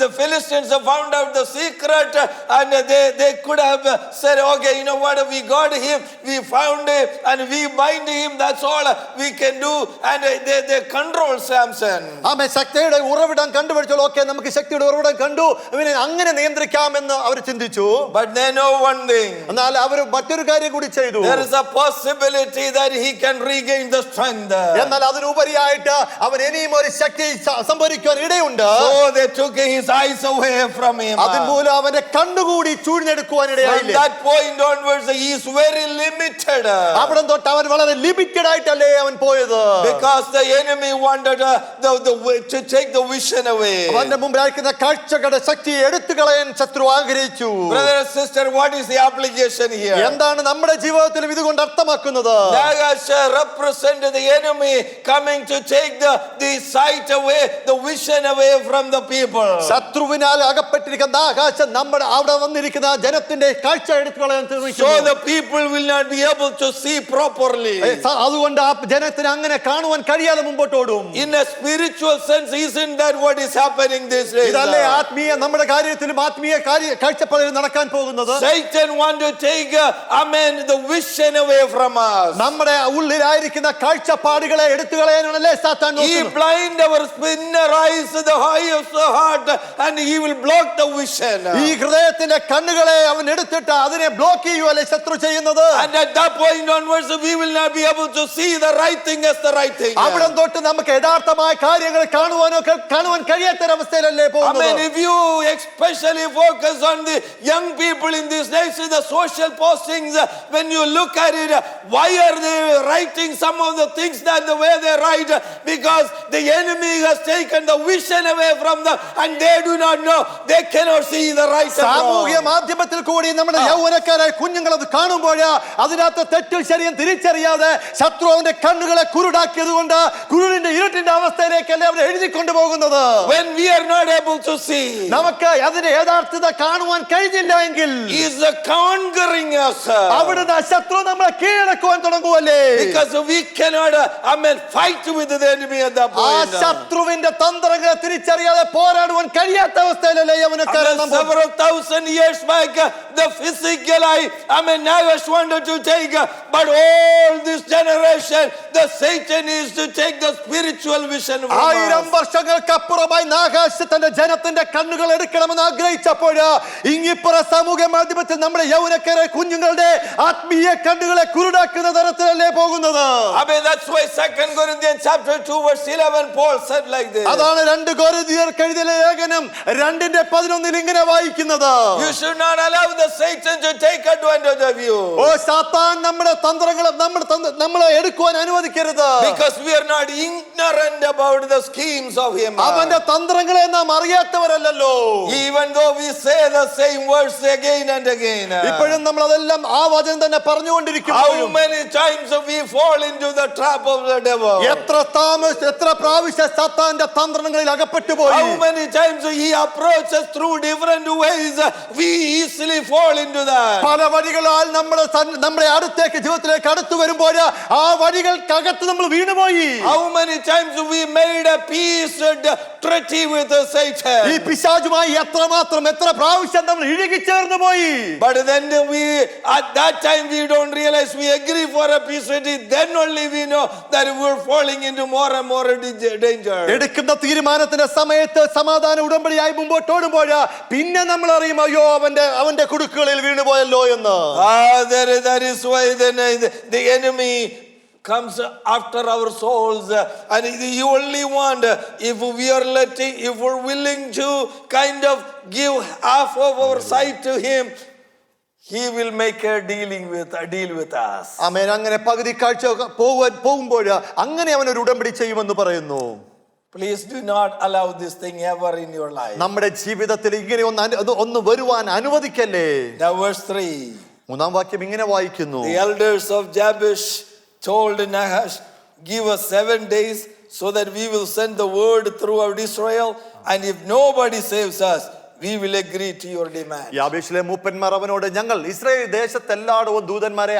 the Philistines found out the secret, and they could have said, okay, you know what, we got him, we found him, and we bind him, that's all we can do. And they control Samson. ആമേ, ശക്തിയുടെ ഉറവിടം കണ്ടുപിടിച്ചോളൂ. Okay, നമുക്ക് ശക്തിയുടെ ഉറവിടം കണ്ടു, ഇവനെ അങ്ങനെ നിയന്ത്രിക്കാമെന്ന് അവർ ചിന്തിച്ചു. But they know one thing. എന്നാൽ അവർ മറ്റൊരു കാര്യം കൂടി ചെയ്തു. There is a possibility that he can regain the strength. എന്നാൽ അതിനുപരിയായിട്ട് അവൻ ഇനിയും ഒരു ശക്തി സംഭരിക്കാൻ ഇടയുണ്ട്. So they took his eyes away from him. അതിൻമൂലം അവന്റെ കണ്ണുകൂടി ചൂഴ്ന്നെടുക്കുവാൻ From ഇടയായില്ലേ. that point onwards, he is very limited. അവിടെ തൊട്ട് അവൻ വളരെ ലിമിറ്റഡ് ആയിട്ടല്ലേ അവൻ പോയത്. Because the enemy wanted to take the vision away. അവന്റെ മുമ്പിലായിരിക്കുന്ന കാഴ്ചകളുടെ ശക്തി എടുത്തു കളയാൻ ശത്രു ആഗ്രഹിച്ചു. Brother and sister, what is the application here? എന്താണ് നമ്മുടെ ജീവിതത്തിൽ ഇതുകൊണ്ട് അർത്ഥമാക്കുന്നത്? Nahash represented the enemy coming to take the sight away, the vision away from the people. ശത്രുവിനാൽ അകപ്പെട്ടിരിക്കുന്ന ആകാശം നമ്മുടെ അവിടെ വന്നിരിക്കുന്ന ജനത്തിന്റെ കാഴ്ച എടുത്തു കളയാൻ So ശ്രമിക്കുന്നു. the people will not be able to see properly. അതുകൊണ്ട് ആ ജനത്തിന് അങ്ങനെ കാണുവാൻ കഴിയാതെ മുമ്പോട്ട് ഓടും. In a spiritual sense, isn't that what is happening these days? ഇതല്ലേ ആത്മീയ നമ്മുടെ കാര്യത്തിലും ആത്മീയ കാഴ്ചപ്പാടിൽ നടക്കാൻ പോകുന്നത്. Satan want to take, the vision away from us. നമ്മുടെ ഉള്ളിലായിരിക്കുന്ന കാഴ്ചപ്പാടുകളെ എടുത്തു കളയാനാണല്ലേ സാത്താൻ He നോക്കുന്നത്. blind our inner eyes, the eyes of the heart, and he will block the vision. ഈ ഹൃദയത്തിന്റെ കണ്ണുകളെ അവൻ എടുത്തിട്ട് അതിനെ ബ്ലോക്ക് ചെയ്യുവല്ലേ ശത്രു ചെയ്യുന്നത്. And at that point onwards, we will not be able to see the right thing as the right thing. അവിടെ തൊട്ട് നമുക്ക് യഥാർത്ഥമായ കാര്യങ്ങൾ കാണുവാൻ കഴിയാത്തൊരവസ്ഥയിലല്ലേ പോകുന്നത്. If you especially focus on the young people in these days, the social postings, when you look at it, why are they writing some of the things that the way they write? Because the enemy has taken the vision away from them, and they do not know, they cannot see the right and സാമൂഹ്യ wrong. മാധ്യമത്തിൽ കൂടി നമ്മുടെ യൗവനക്കാരായ കുഞ്ഞുങ്ങൾ അത് കാണുമ്പോൾ അതിനകത്ത് തെറ്റും ശരിയും തിരിച്ചറിയാതെ ശത്രു അവന്റെ കണ്ണുകളെ കുരുടാക്കിയത് കൊണ്ട് കുരുടിന്റെ ഇരുട്ടിന്റെ അവസ്ഥയിലേക്കല്ലേ അവർ എഴുതിക്കൊണ്ടു പോകുന്നത്. When we are not able to see, നമുക്ക് അതിന്റെ യഥാർത്ഥത കാണുവാൻ കഴിഞ്ഞില്ല എങ്കിൽ he is conquering us. അവിടുന്ന് ശത്രു നമ്മളെ കീഴടക്കുവാൻ തുടങ്ങുവല്ലേ. Because we cannot, fight with the enemy at that ആ point. ശത്രുവിന്റെ തന്ത്രങ്ങളെ തിരിച്ചറിയാതെ പോരാടുവാൻ കഴിയാത്ത അവസ്ഥയിലല്ലേ യൗവനക്കാരൻ. Several thousand years back, the physical eye, Nahash wanted to take, but all this generation, the Satan is to take the spiritual vision from us. 1000 വർഷങ്ങൾക്കപ്പുറമായി നാഹാശ് തന്റെ ജനത്തിന്റെ കണ്ണുകൾ എടുക്കണമെന്ന് ആഗ്രഹിച്ചപ്പോൾ ഇങ്ങിപ്പുറ സാമൂഹ്യ മാധ്യമത്തിൽ നമ്മുടെ യൗവനക്കാരെ കുഞ്ഞുങ്ങളുടെ ആത്മീയ കണ്ണുകളെ കുരുടാക്കുന്ന തരത്തിലല്ലേ പോകുന്നത്. That's why 2 Corinthians chapter 2 verse 11 Paul said like this. അതാണ് 2 കൊരിന്ത്യർക്ക് എഴുതിയ ലേഖനം 2:11 ഇങ്ങനെ വായിക്കുന്നത്. You should not allow the Satan to take advantage of you. ഓ സാത്താൻ നമ്മുടെ തന്ത്രങ്ങളെ നമ്മളെ എടുക്കുവാൻ അനുവദിക്കരുത്. Because we are not ignorant about the schemes of him. അവന്റെ തന്ത്രങ്ങളെ നാം അറിയാത്തവരല്ലല്ലോ. Even though we say the same words again and again. ഇപ്പോഴും നമ്മൾ അതെല്ലാം ആ വചനം തന്നെ പറഞ്ഞുകൊണ്ടിരിക്കും. How many times we fall into the trap of the devil? എത്ര പ്രാവശ്യം സാത്താന്റെ തന്ത്രങ്ങളിൽ അകപ്പെട്ടു പോയി. How many times he approaches through different ways, we easily fall into that. പല വഴികളാൽ നമ്മുടെ അടുത്തേക്ക് ജീവിതത്തിലേക്ക് അടുത്തു വരുമ്പോൾ ആ വഴികൾക്കകത്ത് നമ്മൾ വീണുപോയി. How many times we made a peace treaty with Satan? ഈ പിശാചുമായി എത്ര പ്രാവശ്യം നമ്മൾ ഇഴുകിച്ചേർന്നു പോയി. But then at that time we don't realize we agree for a peace treaty. Then only we know that we're falling into more and more danger. എടുക്കുന്ന തീരുമാനത്തിന്റെ സമയത്ത് സമാധാന ഉടമ്പടിയായി മുമ്പോട്ടോടുമ്പോൾ പിന്നെ നമ്മൾ അറിയും അയ്യോ അവന്റെ കുടുക്കുകളിൽ വീണുപോയല്ലോ എന്ന്. That is why then the enemy comes after our souls, and you only want, if we're willing to kind of give half of our sight to him, He will make a deal with us. ആമേൻ. അങ്ങനെ പകുതി കാഴ്ച പോകുമ്പോൾ അങ്ങനെ അവൻ ഒരു ഉടമ്പടി ചെയ്യുമെന്ന് പറയുന്നു. Please do not allow this thing ever in your life. നമ്മുടെ ജീവിതത്തിൽ ഇങ്ങനെ ഒന്ന് വരുവാൻ അനുവദിക്കല്ലേ. Now verse 3. മൂന്നാം വാക്യം ഇങ്ങനെ വായിക്കുന്നു. The elders of Jabesh told Nahash, give us 7 days so that we will send the word throughout Israel, and if nobody saves us, we will agree to your demand. യാബേഷിലെ മൂപ്പന്മാർ അവനോട്, ഞങ്ങൾ Israel ദേശത്തെല്ലായിടവും ദൂതന്മാരെ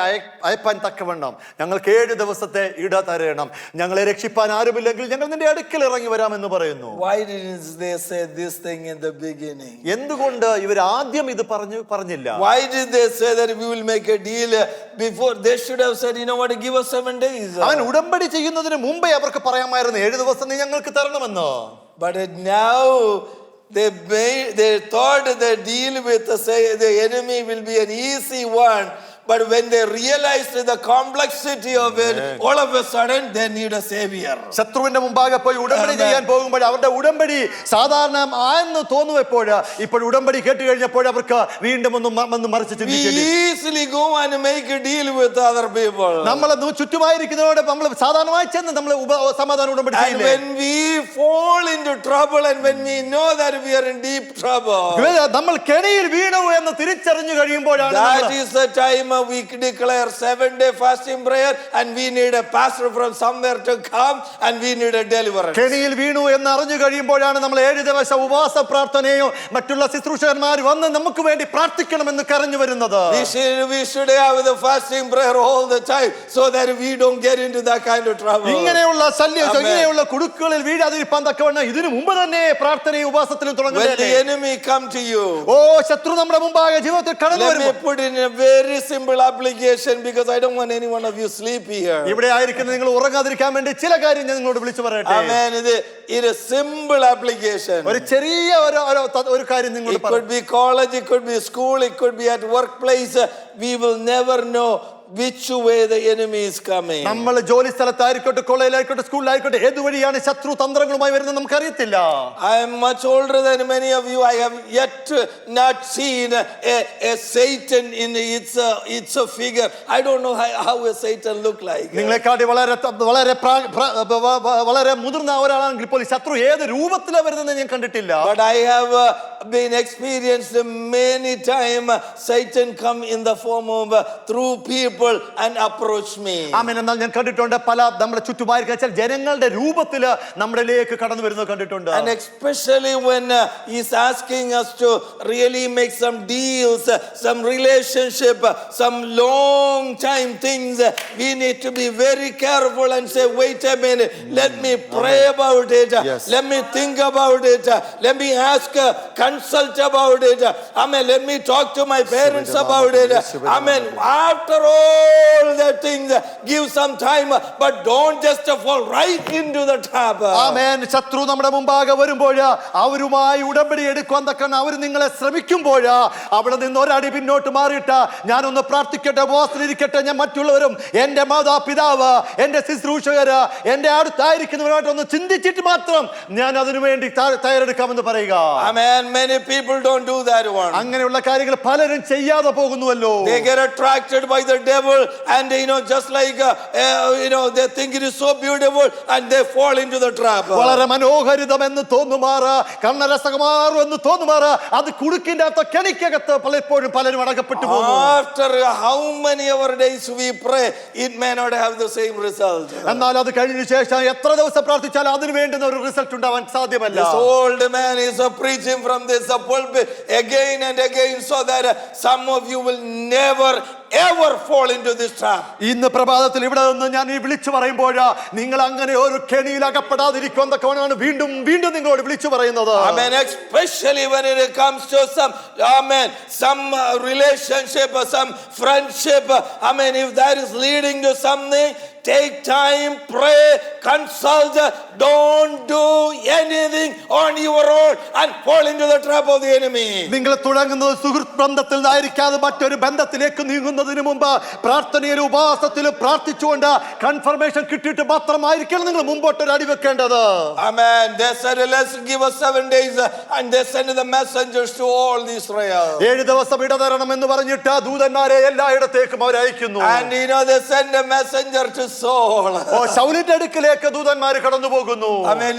അയപ്പാൻ തക്കവണ്ണം ഞങ്ങൾക്ക് 7 ദിവസത്തെ ഇട തരണം. ഞങ്ങളെ രക്ഷിപ്പാൻ ആരുമില്ലെങ്കിൽ ഞങ്ങൾ നിന്റെ അടുക്കൽ ഇറങ്ങി വരാമെന്ന് പറയുന്നു. Why didn't they say this thing in the beginning? എന്തുകൊണ്ട് ഇവർ ആദ്യം ഇത് പറഞ്ഞില്ല? Why did they say that we will make a deal before? They should have said, you know what, give us 7 days. അവൻ ഉടമ്പടി ചെയ്യുന്നതിന് മുമ്പേ അവർക്ക് പറയാമായിരുന്നു 7 ദിവസം നീ ഞങ്ങൾക്ക് തരണമെന്ന്. But now they thought the deal with the enemy will be an easy one. But when they realized the complexity of it, all of a sudden they need a savior. ശത്രുവിന്റെ മുമ്പാകെ പോയി ഉടമ്പടി ചെയ്യാൻ പോകുമ്പോൾ അവരുടെ ഉടമ്പടി സാധാരണ ആയെന്ന് തോന്നുമ്പോൾ ഇപ്പോൾ ഉടമ്പടി കേട്ട് കഴിഞ്ഞപ്പോൾ അവർക്ക് വീണ്ടും ഒന്ന് മറിച്ച് ചിന്തിക്കേണ്ടി. We easily go and make a deal with other people. നമ്മളെ ചുറ്റുമായിരിക്കുന്നവരോട് നമ്മൾ സാധാരണമായി ചെന്ന് നമ്മൾ സമാധാന ഉടമ്പടി ചെയ്യില്ലേ? And when we fall into trouble and when we know that we are in deep trouble, നമ്മൾ കെണിയിൽ വീണു എന്ന് തിരിച്ചറിഞ്ഞു കഴിയുമ്പോഴാണ് that is the time we declare 7-day fasting prayer, and we need a pastor from somewhere to come, and we need a deliverance. കെണിയിൽ വീണു എന്ന് അറിഞ്ഞു കഴിയുമ്പോഴാണ് നമ്മൾ 7 ദിവസം ഉപവാസ പ്രാർത്ഥനയോ മറ്റുള്ള ശുശ്രൂഷകന്മാർ വന്ന് നമുക്ക് വേണ്ടി പ്രാർത്ഥിക്കണമെന്ന് കരഞ്ഞു വരുന്നത്. We should have the fasting prayer all the time so that we don't get into that kind of trouble. ഇങ്ങനെയുള്ള ഇങ്ങനെയുള്ള കുടുക്കുകളിൽ വീഴാതിരിക്കാൻ തക്കവണ്ണം ഇതിനു മുമ്പ് തന്നെ പ്രാർത്ഥനയും ഉപവാസത്തിലും തുടങ്ങുന്നത്. When the enemy come to you, ശത്രു നമ്മുടെ മുമ്പാകെ ജീവിതത്തിൽ കടന്നു വരുമ്പോൾ, let me put in a very simple application, because I don't want any one of you sleep here. ഇവിടെ ആയിരിക്കുന്ന നിങ്ങൾ ഉറങ്ങാതിരിക്കാൻ വേണ്ടി ചില കാര്യം ഞാൻ നിങ്ങളോട് വിളിച്ചു പറയട്ടെ. Amen. It is simple application. ഒരു ചെറിയ ഒരു കാര്യം നിങ്ങളോട് പറയാം. It could be college, it could be school, it could be at workplace. We will never know which way the enemy is coming. നമ്മൾ ജോലി സ്ഥലത്തായിരിക്കട്ടെ, കോളേജിലായിരിക്കട്ടെ, സ്കൂളിലായിരിക്കട്ടെ, ഏത് വഴിയാണ് ശത്രു തന്ത്രങ്ങളുമായി വരുന്നത് നമുക്ക് അറിയത്തില്ല. I am much older than many of you. I have yet not seen a Satan in its a figure. I don't know how a Satan look like. നിങ്ങളെക്കാട്ടി വളരെ മുതിർന്ന ഒരാളാണെങ്കിൽ പോലും ശത്രു ഏത് രൂപത്തിലാണ് വരുന്നത് ഞാൻ കണ്ടിട്ടില്ല. But I have been experienced many times Satan come in the form of through people and approach me. ആമേൻ. എന്നാൽ ഞാൻ കണ്ടിട്ടുണ്ട് പല നമ്മുടെ ചുറ്റുമായിരിക്കുന്ന ജനങ്ങളുടെ രൂപത്തിൽ നമ്മളിലേക്ക് കടന്നു വരുന്നത് കണ്ടിട്ടുണ്ട്. And especially when he's asking us to really make some deals, some relationship, some long time things, we need to be very careful and say, wait a minute, let me pray about it. Yes. Let me think about it. Let me ask, consult about it. Amen. Let me talk to my parents about it. Amen. After all the things, give some time, but don't just fall right into the trap. ആമേൻ. ശത്രു നമ്മുടെ മുമ്പാകെ വരുമ്പോൾ അവരുമായി ഉടമ്പടി എടുക്കാൻ തക്കണം അവർ നിങ്ങളെ ശ്രമിക്കുമ്പോൾ അവിടെ നിന്ന് ഒരടി പിന്നോട്ട് മാറിയിട്ട് ഞാനൊന്ന് പ്രാർത്ഥിക്കട്ടെ, ഉപവാസത്തിലിരിക്കട്ടെ, ഞാൻ മറ്റുള്ളവരും എൻ്റെ മാതാപിതാവ് എൻ്റെ ശുശ്രൂഷകര് എൻ്റെ അടുത്തായിരിക്കുന്നവരുമായിട്ടൊന്ന് ചിന്തിച്ചിട്ട് മാത്രം ഞാൻ അതിനു വേണ്ടി തയ്യാറെടുക്കാമെന്ന് പറയുക. Amen. Many people don't do that one. അങ്ങനെയുള്ള കാര്യങ്ങൾ പലരും ചെയ്യാതെ പോകുന്നുവല്ലോ. They get attracted by the devil, and just like they think it is so beautiful, and they fall into the trap. വളരെ മനോഹരിതമെന്ന് തോന്നുമാറ്, കണ്ണരസകമാറുമെന്ന് തോന്നുമാറ്, അത് കുടുക്കിന്റെ അകത്ത് കെണിക്കകത്ത് പലപ്പോഴും പലരും അടക്കപ്പെട്ടു പോകുന്നു. After how many hour days we pray, it may not have the same result. എന്നാൽ അത് കഴിഞ്ഞ ശേഷം എത്ര ദിവസം പ്രാർത്ഥിച്ചാലും അതിന് വേണ്ടുന്ന ഒരു റിസൾട്ട് ഉണ്ടാവാൻ സാധ്യമല്ല. This old man is preaching from this pulpit again and again so that some of you will never ever fall into this trap. ഇന്ന് പ്രഭാതത്തിൽ ഇവിടെ നിന്ന് ഞാൻ ഈ വിളിച്ചു പറയുമ്പോൾ നിങ്ങൾ അങ്ങനെ ഒരു കെണിയിൽ അകപ്പെടാതിരിക്കാൻ തക്കവണ്ണമാണ് വീണ്ടും വീണ്ടും നിങ്ങളോട് വിളിച്ചു പറയുന്നത്. Amen. Especially when it comes to some relationship or some friendship. Amen. If that is leading to something, take time, pray, consult. Don't do anything on your own and fall into the trap of the enemy. നിങ്ങൾ തുടങ്ങുന്നത് സുഹൃത്ത് ബന്ധത്തിൽ നിന്നായിരിക്കാതെ മറ്റൊരു ബന്ധത്തിലേക്ക് നീങ്ങുന്നതിന് മുമ്പ് പ്രാർത്ഥനയിലും ഉപവാസത്തിലും പ്രാർത്ഥിച്ചുകൊണ്ട് confirmation കിട്ടിയിട്ട് മാത്രമായിരിക്കണം നിങ്ങൾ മുമ്പോട്ട് ഒരു അടി വെക്കേണ്ടത്. Amen. They said, let's give us 7 days, and they sent the messengers to all Israel. 7 ദിവസം ഇടതരണം എന്ന് പറഞ്ഞിട്ട് ദൂതന്മാരെ എല്ലായിടത്തേക്കും അവർ അയക്കുന്നു. And they send a messenger to Saul. ശൗലിന്റെ അടുക്കിലേക്ക് ദൂതന്മാർ കടന്നു പോകുന്നു. I mean,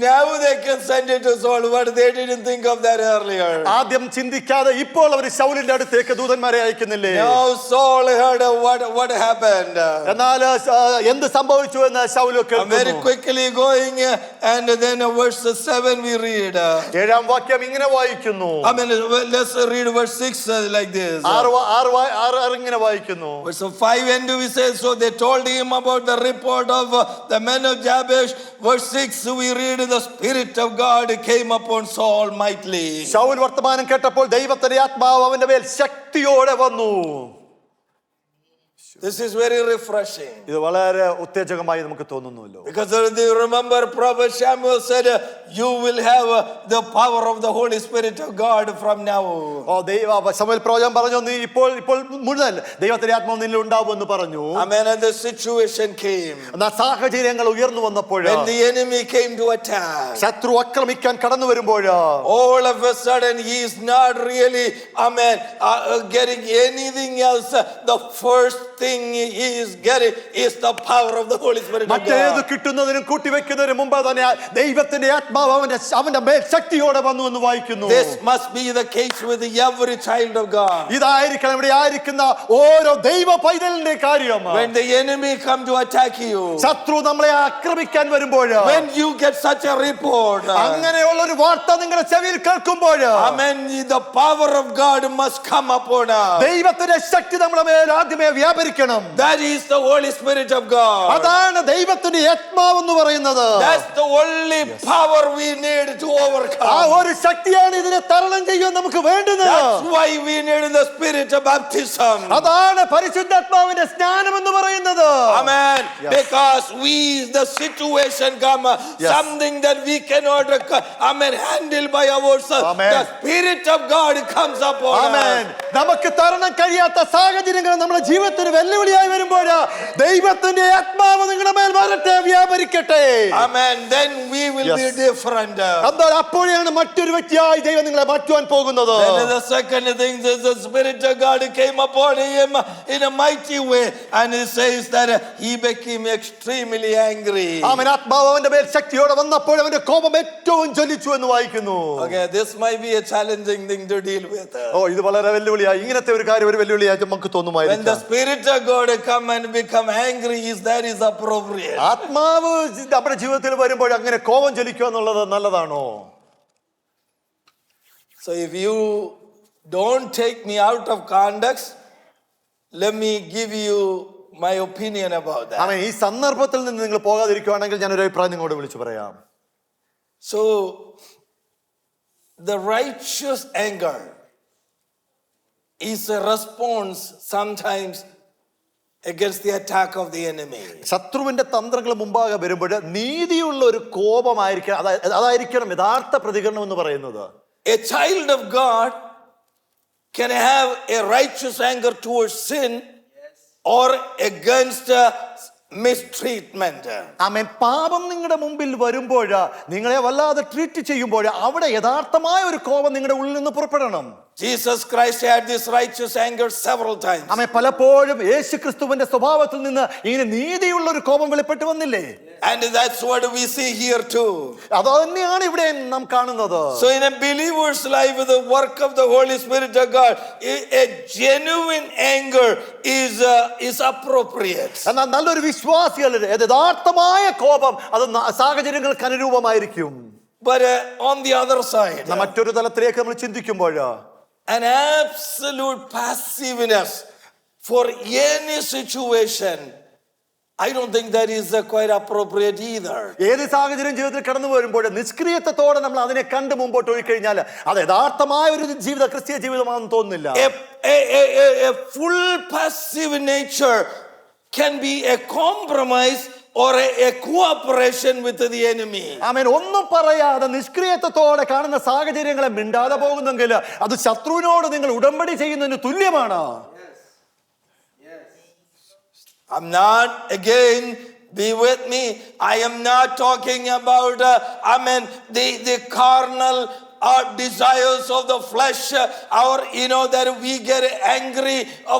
now they can send it to Saul, but they didn't think of that earlier. ആദ്യം ചിന്തിക്കാതെ ഇപ്പോൾ അവർ ശൗലിന്റെ അടുത്തേക്ക് ദൂതന്മാരെ അയക്കുന്നില്ലേ? Now Saul heard what happened. എന്നാൽ എന്ത് സംഭവിച്ചു എന്ന് ശൗൽ കേൾക്കുന്നു. Very quickly going, and then verse 7 we read. 7-ാം വാക്യം ഇങ്ങനെ വായിക്കുന്നു. I mean, let's read verse 6 like this. 6 ഇങ്ങനെ വായിക്കുന്നു. Verse 5 and we say, so they told him about the report of the men of Jabesh. Verse 6 we read, the Spirit of God came upon Saul mightily. Saul വർത്തമാനം കേട്ടപ്പോൾ ദൈവത്തിന്റെ ആത്മാവ് അവന്റെ മേൽ ശക്തിയോടെ വന്നു. This is very refreshing. ഇത് വളരെ ഉത്തേജകമായി നമുക്ക് തോന്നുന്നുവല്ലോ. Because you remember Prophet Samuel said, you will have the power of the Holy Spirit of God from now. ശമൂവേൽ പ്രവാചകൻ പറഞ്ഞു നീ ഇപ്പോൾ മുഴുവൻ ദൈവത്തിന്റെ ആത്മാവ് നിന്നിൽ ഉണ്ടാവുമെന്ന് പറഞ്ഞു. Amen. And the situation came. സാഹചര്യങ്ങൾ ഉയർന്നു വന്നപ്പോൾ when the enemy came to attack, ശത്രു ആക്രമിക്കാൻ കടന്നു വരുമ്പോൾ all of a sudden he is not really getting anything else. The first thing he is getting is the power of the Holy Spirit of മറ്റേത് God. കിട്ടുന്നതിനും കൂട്ടിവെക്കുന്നതിനും മുമ്പ് തന്നെ ദൈവത്തിന്റെ ആത്മാവ് അവന്റെ മേൽ ശക്തിയോടെ വന്നു എന്ന് വായിക്കുന്നു. This must be the case with every child of God. ഇതായിരിക്കണം ഇവിടെ ആയിരിക്കുന്ന ഓരോ ദൈവ പൈതലിന്റെ കാര്യം. When the enemy come to attack you, ശത്രു നമ്മളെ ആക്രമിക്കാൻ വരുമ്പോൾ, when you get such a report, അങ്ങനെയുള്ള ഒരു വാർത്ത നിങ്ങളുടെ ചെവിയിൽ കേൾക്കുമ്പോൾ, amen, the power of God must come upon us. ദൈവത്തിന്റെ ശക്തി നമ്മുടെ മേൽ ആദ്യമേ വ്യാപരിക്കണം. That is the Holy Spirit of God. അതാണ് ദൈവത്തിന്റെ ആത്മാവ് എന്ന് പറയുന്നത്. That's the only power we need to overcome. ആ ഒരു ശക്തിയാണ് ഇതിനെ തരണം ചെയ്യാൻ നമുക്ക് വേണ്ടത്. That's why we need the spirit of baptism. അതാണ് പരിശുദ്ധാത്മാവിന്റെ സ്നാനം എന്ന് പറയുന്നത്. Amen. Yes. Because the situation come, something that we cannot handle by ourselves. Amen. The Spirit of God comes upon Amen. us. നമുക്ക് തരണം കഴിയാത്ത സാഹചര്യങ്ങൾ നമ്മുടെ ജീവിതത്തിന് വെല്ലുവിളിയായി വരുമ്പോൾ ദൈവത്തിന്റെ ആത്മാവ് നിങ്ങളുടെ മേൽ വരട്ടെ, വ്യാപരിക്കട്ടെ. Amen. Then we will be different. എന്നാൽ അപ്പോഴാണ് മറ്റൊരു വ്യക്തിയായി ദൈവം നിങ്ങളെ മാറ്റുവാൻ പോകുന്നത്. Then the second thing is the Spirit of God came upon him in a mighty way, and it says that he became extremely angry. ആമേൻ. ആത്മാവ് അവന്റെ മേൽ ശക്തിയോടെ വന്നപ്പോൾ അവന്റെ കോപം ഏറ്റവും ജ്വലിച്ചു എന്ന് വായിക്കുന്നു. Okay, this might be a challenging thing to deal with. ഇത് വളരെ വെല്ലുവിളിയായി, ഇങ്ങനത്തെ ഒരു കാര്യം ഒരു വെല്ലുവിളിയായി നമുക്ക് When തോന്നുമായിരിക്കും. the Spirit of God come and become angry, that is appropriate. ആത്മാവ് നമ്മുടെ ജീവിതത്തിൽ വരുമ്പോൾ അങ്ങനെ കോപം ജ്വലിക്കുക എന്നുള്ളത് നല്ലതാണോ? So if you don't take me out of context, let me give you my opinion about that. ആമേൻ. ഈ സന്ദർഭത്തിൽ നിന്ന് നിങ്ങൾ പോകാതിരിക്കുകയാണെങ്കിൽ ഞാനൊരു അഭിപ്രായം നിങ്ങളോട് വിളിച്ചു പറയാം. So the righteous anger is a response sometimes against the attack of the enemy. ശത്രുവിന്റെ തന്ത്രങ്ങൾ മുമ്പാകെ വരുമ്പോൾ നീതിയുള്ള ഒരു കോപമായിരിക്കണം, അതായിരിക്കണം യഥാർത്ഥ പ്രതികരണം എന്ന് പറയുന്നത്. A child of God can have a righteous anger towards sin or against mistreatment. ആമേൻ. പാപം നിങ്ങളുടെ മുമ്പിൽ വരുമ്പോൾ, നിങ്ങളെ വല്ലാതെ ട്രീറ്റ് ചെയ്യുമ്പോൾ അവിടെ യഥാർത്ഥമായ ഒരു കോപം നിങ്ങളുടെ ഉള്ളിൽ നിന്ന് പുറപ്പെടണം. Jesus Christ had this righteous anger several times. ആമേൻ. പലപ്പോഴും യേശു ക്രിസ്തുവിന്റെ സ്വഭാവത്തിൽ നിന്ന് ഇങ്ങനെ നീതിയുള്ള ഒരു കോപം വെളിപ്പെട്ട് വന്നില്ലേ? And that's what we see here too. അത് തന്നെയാണ് ഇവിടെ നാം കാണുന്നത്. So in a believer's life, with the work of the Holy Spirit of God, a genuine anger is appropriate. എന്നാൽ നല്ലൊരു വിശ്വാസികളുടെ യഥാർത്ഥമായ കോപം അത് സാഹചര്യങ്ങൾക്ക് അനുരൂപമായിരിക്കും. But on the other side, മറ്റൊരു തലത്തിലേക്ക് നമ്മൾ ചിന്തിക്കുമ്പോൾ an absolute passiveness for any situation, I don't think that is quite appropriate either. ഏത് സാഹചര്യം ജീവിതത്തിൽ കടന്നു വരുമ്പോൾ നിഷ്ക്രിയത്വത്തോടെ നമ്മൾ അതിനെ കണ്ട് മുമ്പോട്ട് പോയി കഴിഞ്ഞാൽ അത് യഥാർത്ഥമായ ഒരു ജീവിത ക്രിസ്തീയ ജീവിതമാണെന്ന് തോന്നുന്നില്ല. A full passive nature can be a compromise or a cooperation with the enemy. ആമേൻ. ഒന്നും പറയാതെ നിഷ്ക്രിയത്വത്തോടെ കാണുന്ന സാഹചര്യങ്ങളെ മിണ്ടാതെ പോകുന്നെങ്കിൽ അത് ശത്രുവിനോട് നിങ്ങൾ ഉടമ്പടി ചെയ്യുന്നതിന് തുല്യമാണ്. I'm not, again, be with me, I am not talking about the carnal desires of the flesh, or that we get angry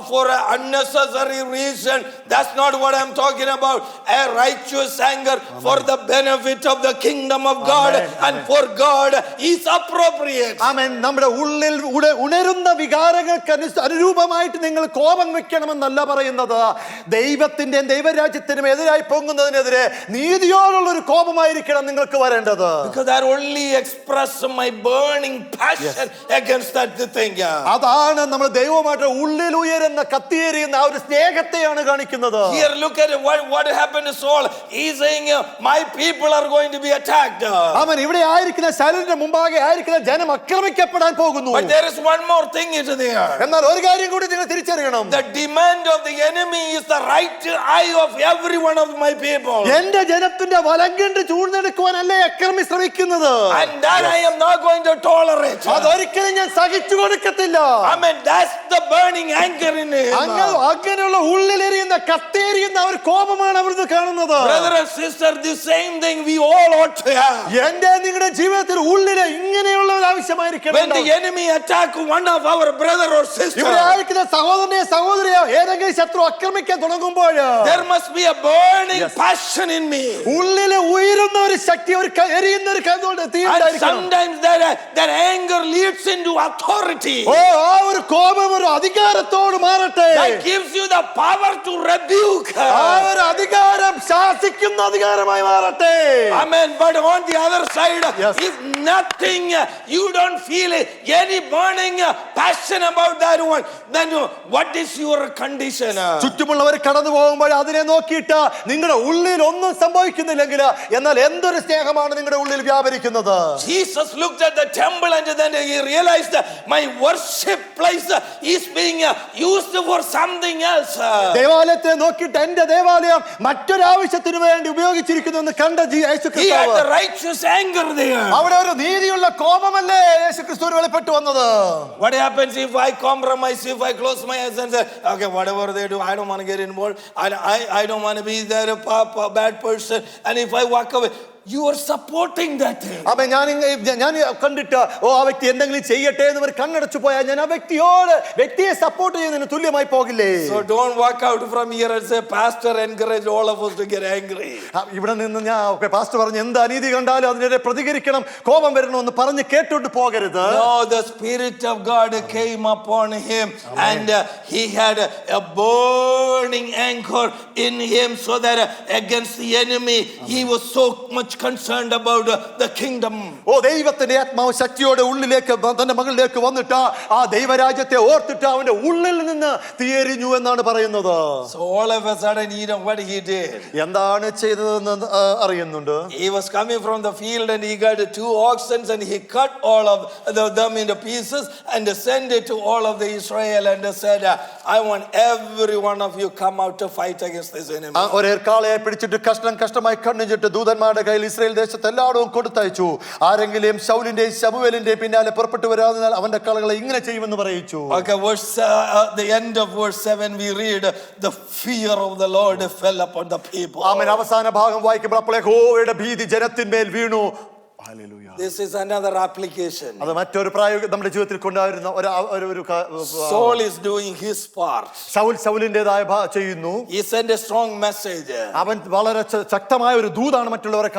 for an unnecessary reason. That's not what I'm talking about. A righteous anger for the benefit of the kingdom of God. Amen. And for God is appropriate. ആമേൻ. നമ്മുടെ ഉള്ളിൽ ഉണരുന്ന വികാരങ്ങൾക്ക് അനുരൂപമായിട്ട് നിങ്ങൾ കോപം വെക്കണമെന്നല്ല പറയുന്നത്. ദൈവത്തിന്റെയും ദൈവരാജ്യത്തിനും എതിരായി പൊങ്ങുന്നതിനെതിരെ നീതിയോടുള്ള ഒരു കോപമായിരിക്കണം നിങ്ങൾക്ക് വരേണ്ടത്. Because that only express my burning passion against that thing. അതാണ് നമ്മൾ ദൈവമായിട്ട് ഉള്ളിൽ ഉയരുന്ന കത്തിയേറിയുന്ന ആ ഒരു സ്നേഹത്തെയാണ് കാണിക്കുന്നത്. Here look at what happened to Saul. He's saying my people are going to be attacked. ആമേൻ. ഇവിടെ ആയിരിക്കുന്ന ശൗലിന്റെ മുമ്പാകെ ആയിരിക്കുന്ന ജനം ആക്രമിക്കപ്പെടാൻ പോകുന്നു. But there is one more thing is there. എന്നാൽ ഒരു കാര്യം കൂടി നിങ്ങൾ തിരിച്ചറിയണം. The demand of the enemy is the right eye of every one of my people. എന്റെ ജനത്തിന്റെ വലങ്കണ്ട് ചൂഴ്ന്നെടുക്കുവാനല്ലേ അക്രമി ശ്രമിക്കുന്നത്. And that I am not going to tolerate. അതൊരിക്കലും ഞാൻ സഹിച്ചു കൊടുക്കത്തില്ല. Amen. That's the burning anger in him. അങ്ങനെയുള്ള ഉള്ളിലെരിയുന്ന കത്തേരിയുന്ന ഒരു കോപമാണ് അവിടുന്ന് കാണുന്നത്. Brother and sister, the same thing we all ought to have. എന്റെ നിങ്ങളുടെ ജീവിതത്തിൽ ഉള്ളിലെ ഇങ്ങനെയുള്ള ഒരു ആവശ്യമായിരിക്കണം. When the enemy attack one of our brother or sister, ഇവിടെ ആയിരിക്കുന്ന സഹോദരനെയോ സഹോദരിയോ ഏതെങ്കിലും ശത്രു ആക്രമിക്കാൻ തുടങ്ങുമ്പോൾ there must be a burning passion in me. ഉള്ളിലെ ഉയരുന്ന ഒരു ശക്തി, ഒരു എരിയുന്ന ഒരു തീ And ഉണ്ടായിരിക്കണം. sometimes that anger leads into authority. ആ ഒരു കോപം ഒരു അധികാരത്തോട് മാറട്ടെ. That gives you the power to rebuke. ആ ഒരു അധികാരം ശാസിക്കുന്ന അധികാരമായി മാറട്ടെ. Amen. But on the other side, Yes. if nothing, you don't feel any burning passion about that one, then what is your condition? ചുറ്റുമുള്ളവർ കടന്നു പോകുമ്പോൾ അതിനെ നോക്കിയിട്ട് നിങ്ങളുടെ ഉള്ളിൽ ഒന്നും സംഭവിക്കുന്നില്ലെങ്കിൽ എന്നാൽ എന്തൊരു സ്നേഹമാണ് നിങ്ങളുടെ ഉള്ളിൽ വ്യാപരിക്കുന്നത്. Jesus looked at the temple and then he realized my worship place is being used for something else. ദേവാലയത്തെ നോക്കിയിട്ട് എന്റെ ദേവാലയം മറ്റൊരു ആവശ്യത്തിന് വേണ്ടി ഉപയോഗിച്ചിരിക്കുന്നു എന്ന് കണ്ട യേശു He had the ക്രിസ്തു righteous anger there. അവിടെ ഒരു നീതിയുള്ള കോപമല്ലേ യേശു ക്രിസ്തു വെളിപ്പെട്ടു വന്നത്. What happens if I compromise, if I close my eyes and say, okay, whatever they do, I don't want to get involved. I don't want to be there a bad person. And if I walk away, you are supporting that thing. അപ്പൊ ഞാൻ കണ്ടിട്ട് ആ വ്യക്തി എന്തെങ്കിലും ചെയ്യട്ടെ എന്ന് കണ്ണടച്ചു പോയാൽ ഞാൻ ആ വ്യക്തിയെ സപ്പോർട്ട് ചെയ്യുന്നതിന് തുല്യമായി പോകില്ലേ. So don't walk out from here and say, Pastor encouraged all of us to get angry. ഇവിടെ നിന്ന് ഞാൻ പാസ്റ്റർ പറഞ്ഞു എന്ത് അനീതി കണ്ടാലും അതിനെതിരെ പ്രതികരിക്കണം, കോപം വരണമെന്ന് പറഞ്ഞ് കേട്ടോണ്ട് പോകരുത്. No, the Spirit of God came upon him. Amen. And he had a burning anger in him so that against the enemy, he was so much concerned about the kingdom. ദൈവത്തിന്റെ ആത്മാവ് ശക്തിയോടെ ഉള്ളിലേക്ക് തന്റെ മകളിലേക്ക് വന്നിട്ട് ആ ദൈവരാജ്യത്തെ ഓർത്തിട്ട് അവന്റെ ഉള്ളിൽ നിന്ന് തീയെരിഞ്ഞു എന്നാണ് പറയുന്നത്. So all of a sudden, what he did? എന്താണ് ചെയ്തതെന്ന് അറിയുന്നുണ്ട്. He was coming from the field and he got 2 oxen and he cut all of them into pieces and sent it to all of the Israel and said, I want every one of you come out to fight against this enemy. ഒരേർക്കാളെ പിടിച്ചിട്ട് കഷ്ടമായി കണ്ണിച്ചിട്ട് ദൂതന്മാരുടെ കയ്യിൽ Israel ദേശത്ത് എല്ലായിടവും കൊടുത്തയച്ചു. ആരെങ്കിലും ശൗലിന്റെയും ശമൂവേലിന്റെയും പിന്നാലെ പുറപ്പെട്ടു വരാതിനാൽ അവന്റെ കളകളെ ഇങ്ങനെ ചെയ്യുമെന്ന് പറയിച്ചു. Okay, the end of verse 7 we read, the fear of the Lord fell upon the people. ആമേൻ. അവസാന ഭാഗം വായിക്കുമ്പോൾ അപ്പോൾ യഹോവയുടെ ഭീതി ജനത്തിന്മേൽ വീണു. Hallelujah. This is another application. അത് മറ്റൊരു പ്രായോഗിക നമ്മുടെ ജീവിതത്തിൽ കൊണ്ടുവരുന്ന ഒരു Saul is doing his part. ശൗലിന്റേതായ ചെയ്യുന്നു. He sent a strong message. അവൻ വളരെ ശക്തമായ ഒരു ദൂതാണ് മറ്റുള്ളവരെ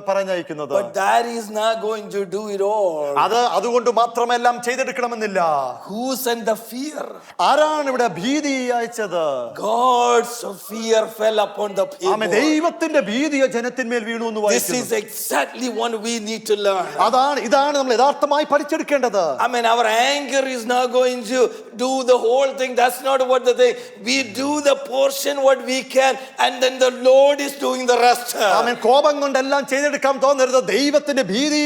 പറഞ്ഞയക്കുന്നത്. But that is not going to do it all. അതുകൊണ്ട് മാത്രമെല്ലാം ചെയ്തെടുക്കണമെന്നില്ല. Who sent the fear? ആരാണ് ഇവിടെ ഭീതി അയച്ചത്? God's fear fell upon the people. ആമേൻ. ദൈവത്തിന്റെ ഭീതി ജനത്തിന്മേൽ വീണു എന്ന് വായിക്കുന്നു. This is exactly what we need to learn. ഇതാണ് നമ്മൾ യഥാർത്ഥമായി പഠിച്ചെടുക്കേണ്ടത്. I mean, our anger is not going to do the whole thing. That's not what the thing. We do the portion what we can, and then the Lord is doing the rest. ആമേൻ. കോപം കൊണ്ടെല്ലാം ചെയ്തെടുക്കാൻ തോന്നരുത്. ദൈവത്തിന്റെ ഭീതി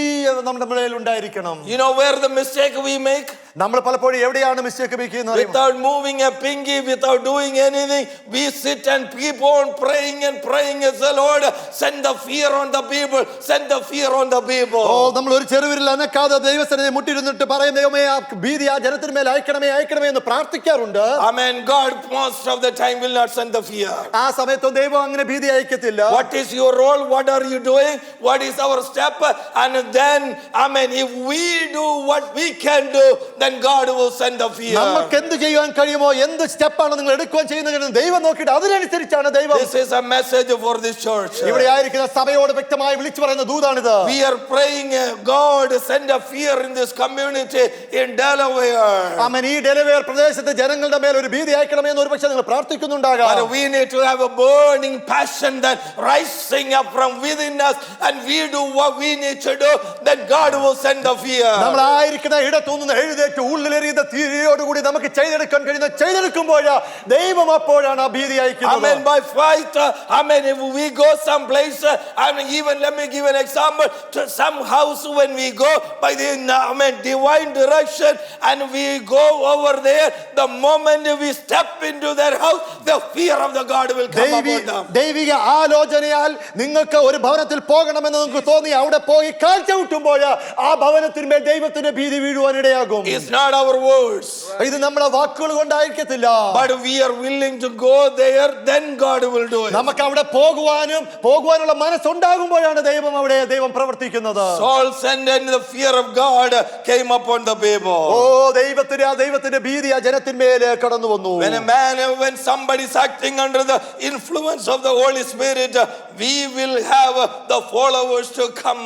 നമ്മുടെ മേൽ ഉണ്ടായിരിക്കണം. You know where the mistake we make? നമ്മൾ പലപ്പോഴും എവിടെയാണ് മിസ്റ്റേക്ക് മേക്ക് ചെയ്യുന്നത്? Without moving a pinky, without doing anything, we sit and keep on praying and praying as the Lord, send the fear on the people, send the fear on the people. നമ്മൾ ഒരു ചെറുവിരൽ അനക്കാതെ ദൈവസന്നിധിയിൽ മുട്ടിരുന്നിട്ട് പറയും, ദൈവമേ ആ ഭീതി ആ ജനത്തിന് മേൽ അയക്കണമേ അയക്കണമേ എന്ന് പ്രാർത്ഥിക്കാറുണ്ട്. Amen. God most of the time will not send the fear. ആ സമയത്തും ദൈവം അങ്ങനെ ഭീതി അയക്കത്തില്ല. What is your role? What are you doing? What is our step? And then, amen, if we do what we can do, then God will send the fear. നമുക്ക് എന്ത് ചെയ്യാൻ കഴിയുമോ, എന്ത് സ്റ്റെപ്പാണ് നിങ്ങൾ എടുക്കുവാൻ ചെയ്യുന്നത് ദൈവം നോക്കിയിട്ട് അതിനനുസരിച്ചാണ് ദൈവം. This is a message for this church. ഇവിടെ ആയിരിക്കുന്ന സഭയോട് വ്യക്തമായി വിളിച്ചു പറയുന്ന ദൂതാണിത്. We are praying, God send a fear in this community in Delaware. ആമേൻ. ഈ ഡെലവേർ പ്രദേശത്തെ ജനങ്ങളുടെ മേൽ ഒരു ഭീതി അയക്കണമേ എന്ന് ഒരുപക്ഷെ നിങ്ങൾ പ്രാർത്ഥിക്കുന്നുണ്ടാകാം. But we need to have a burning passion that rising up from within us, and we do what we need to do, then God will send the fear. നമ്മൾ ആയിരിക്കുന്ന ഇടത്തുനിന്ന് എഴുന്നേറ്റ് ഉള്ളിലെറിയുന്ന തീയോടുകൂടി നമുക്ക് ചെയ്തെടുക്കാൻ കഴിയുന്ന ചെയ്തെടുക്കുമ്പോൾ ദൈവം അപ്പോഴാണ് ആ ഭീതി അയക്കുന്നത്. Amen. By fight, amen. If we go someplace, and even let me give an example, to some house when we go by the divine direction, and we go over there, the moment we step into that house, the fear of the God will come upon them. ദൈവിക ആലോചനയാൽ നിങ്ങൾക്ക് ഒരു ഭവനത്തിൽ പോകണമെന്ന് നിങ്ങൾക്ക് തോന്നി അവിടെ പോയി കാൽ ചവിട്ടുമ്പോൾ ആ ഭവനത്തിന്മേൽ ദൈവത്തിന്റെ ഭീതി വീഴുവാനിടയാകും. It's not our words. ഇത് നമ്മുടെ വാക്കുകൾ കൊണ്ടായിരിക്കത്തില്ല. But we are willing to go there, then God will do it. നമുക്ക് അവിടെ പോകുവാനുള്ള മനസ്സുണ്ടാകുമ്പോഴാണ് ദൈവം പ്രവർത്തിക്കുന്നത്. Saul sent and the fear of God came upon the people. ദൈവത്തിന്റെ ഭീതി ആ ജനത്തിന്മേൽ കടന്നു വന്നു. When somebody is acting under the influence of the Holy Spirit, we will have the followers to come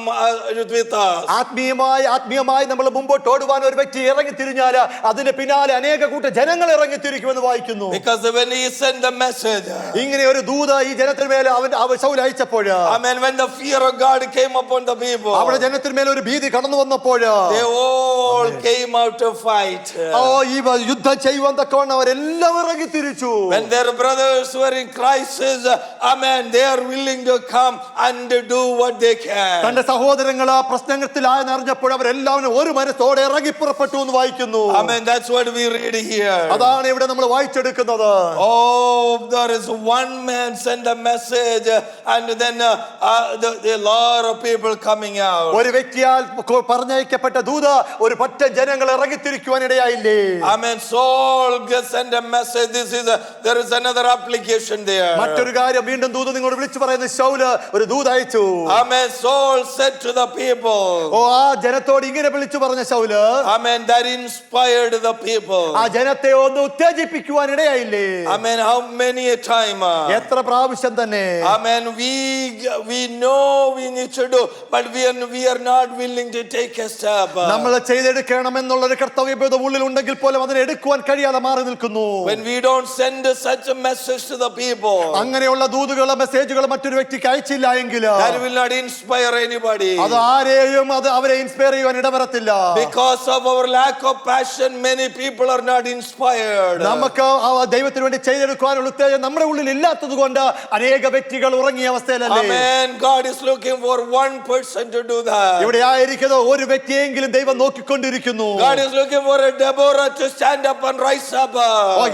with us. ആത്മീയമായി നമ്മൾ മുമ്പോട്ട് ഓടുവാൻ ഒരു വ്യക്തി ഇറങ്ങി തിരിഞ്ഞാൽ അതിന്റെ പിന്നാലെ അനേക കൂട്ട ജനങ്ങൾ ഇറങ്ങി തിരിക്കുമെന്ന് വായിക്കുന്നു. Because when he sent the message, ഇങ്ങനെ ഒരു ദൂത ഈ ജനത്തിന്മേൽ Saul അയച്ചപ്പോൾ, amen, when the fear of God came upon the people, അവിടെ ജനത്തിന്മേൽ ഒരു ഭീതി കടന്നു വന്നപ്പോൾ they all came out to fight. ഈ യുദ്ധം ചെയ്യുവാൻ തക്കവണ്ണം അവരെല്ലാം ഇറങ്ങി തിരിച്ചു. When their brothers were in crisis, amen, they are willing to come and do what they can. തന്റെ സഹോദരങ്ങൾ ആ പ്രശ്നത്തിലായെന്ന് അറിഞ്ഞപ്പോൾ അവരെല്ലാവരും ഒരു മനസ്സോടെ ഇറങ്ങി പുറപ്പെട്ടു എന്ന് വായിക്കുന്നു. Amen. That's what we read here. അതാണ് ഇവിടെ നമ്മൾ വായിച്ചെടുക്കുന്നത്. Oh, there is one man send a message, and then a lot of people coming out. ഒരു വ്യക്തിയാൽ പറഞ്ഞയക്കപ്പെട്ട ദൂത ഒരു പറ്റ ജനങ്ങൾ ഇറങ്ങിത്തിരിക്കുവാൻ ഇടയായില്ലേ? Amen. Saul send a message. There is another application there. മറ്റൊരു കാര്യം വീണ്ടും ദൂത നിങ്ങളോട് വിളിച്ചു പറയുന്നത്, ശൗൽ ഒരു ദൂത അയച്ചു. Amen. Saul said to the people. ആ ജനത്തോട് ഇങ്ങനെ വിളിച്ചു പറഞ്ഞ Saul, amen, that inspired the people. ആ ജനത്തെ ഒന്ന് ഉത്തേജിപ്പിക്കുവാൻ ഇടയായില്ലേ? Amen. How many a time? എത്ര പ്രാവശ്യം തന്നെ? Amen. We know we need to do, but we are not willing to take a step. നമ്മൾ ചെയ്തെടുക്കണം എന്നുള്ളൊരു കർത്തവ്യബോധം ഉള്ളിൽ ഉണ്ടെങ്കിൽ പോലും അതിനെ എടുക്കുവാൻ കഴിയാതെ മാറി നിൽക്കുന്നു. When we don't send such a message to the people, അങ്ങനെയുള്ള ദൂതുകളോ മെസ്സേജുകളോ മറ്റൊരു വ്യക്തിക്ക് അയച്ചില്ല എങ്കിൽ that will not inspire anybody. അത് ആരെയും അവരെ ഇൻസ്പയർ ചെയ്യാൻ ഇടവരത്തില്ല. Because of our lack of passion, many people are not inspired. നമുക്ക് ദൈവത്തിന് വേണ്ടി ചെയ്തെടുക്കാനുള്ള ഉത്തേജനം നമ്മുടെ ഉള്ളിൽ ഇല്ലാത്തത് കൊണ്ട് അനേക വ്യക്തികൾ ഉറങ്ങിയ അവസ്ഥയിലല്ലേ? Amen. God is looking for one person to do that. ഇവിടെ ആയിരിക്കുന്ന ഒരു വ്യക്തിയെങ്കിലും ദൈവം നോക്കിക്കൊണ്ടിരിക്കുന്നു. God is looking for a Deborah to stand up and rise up.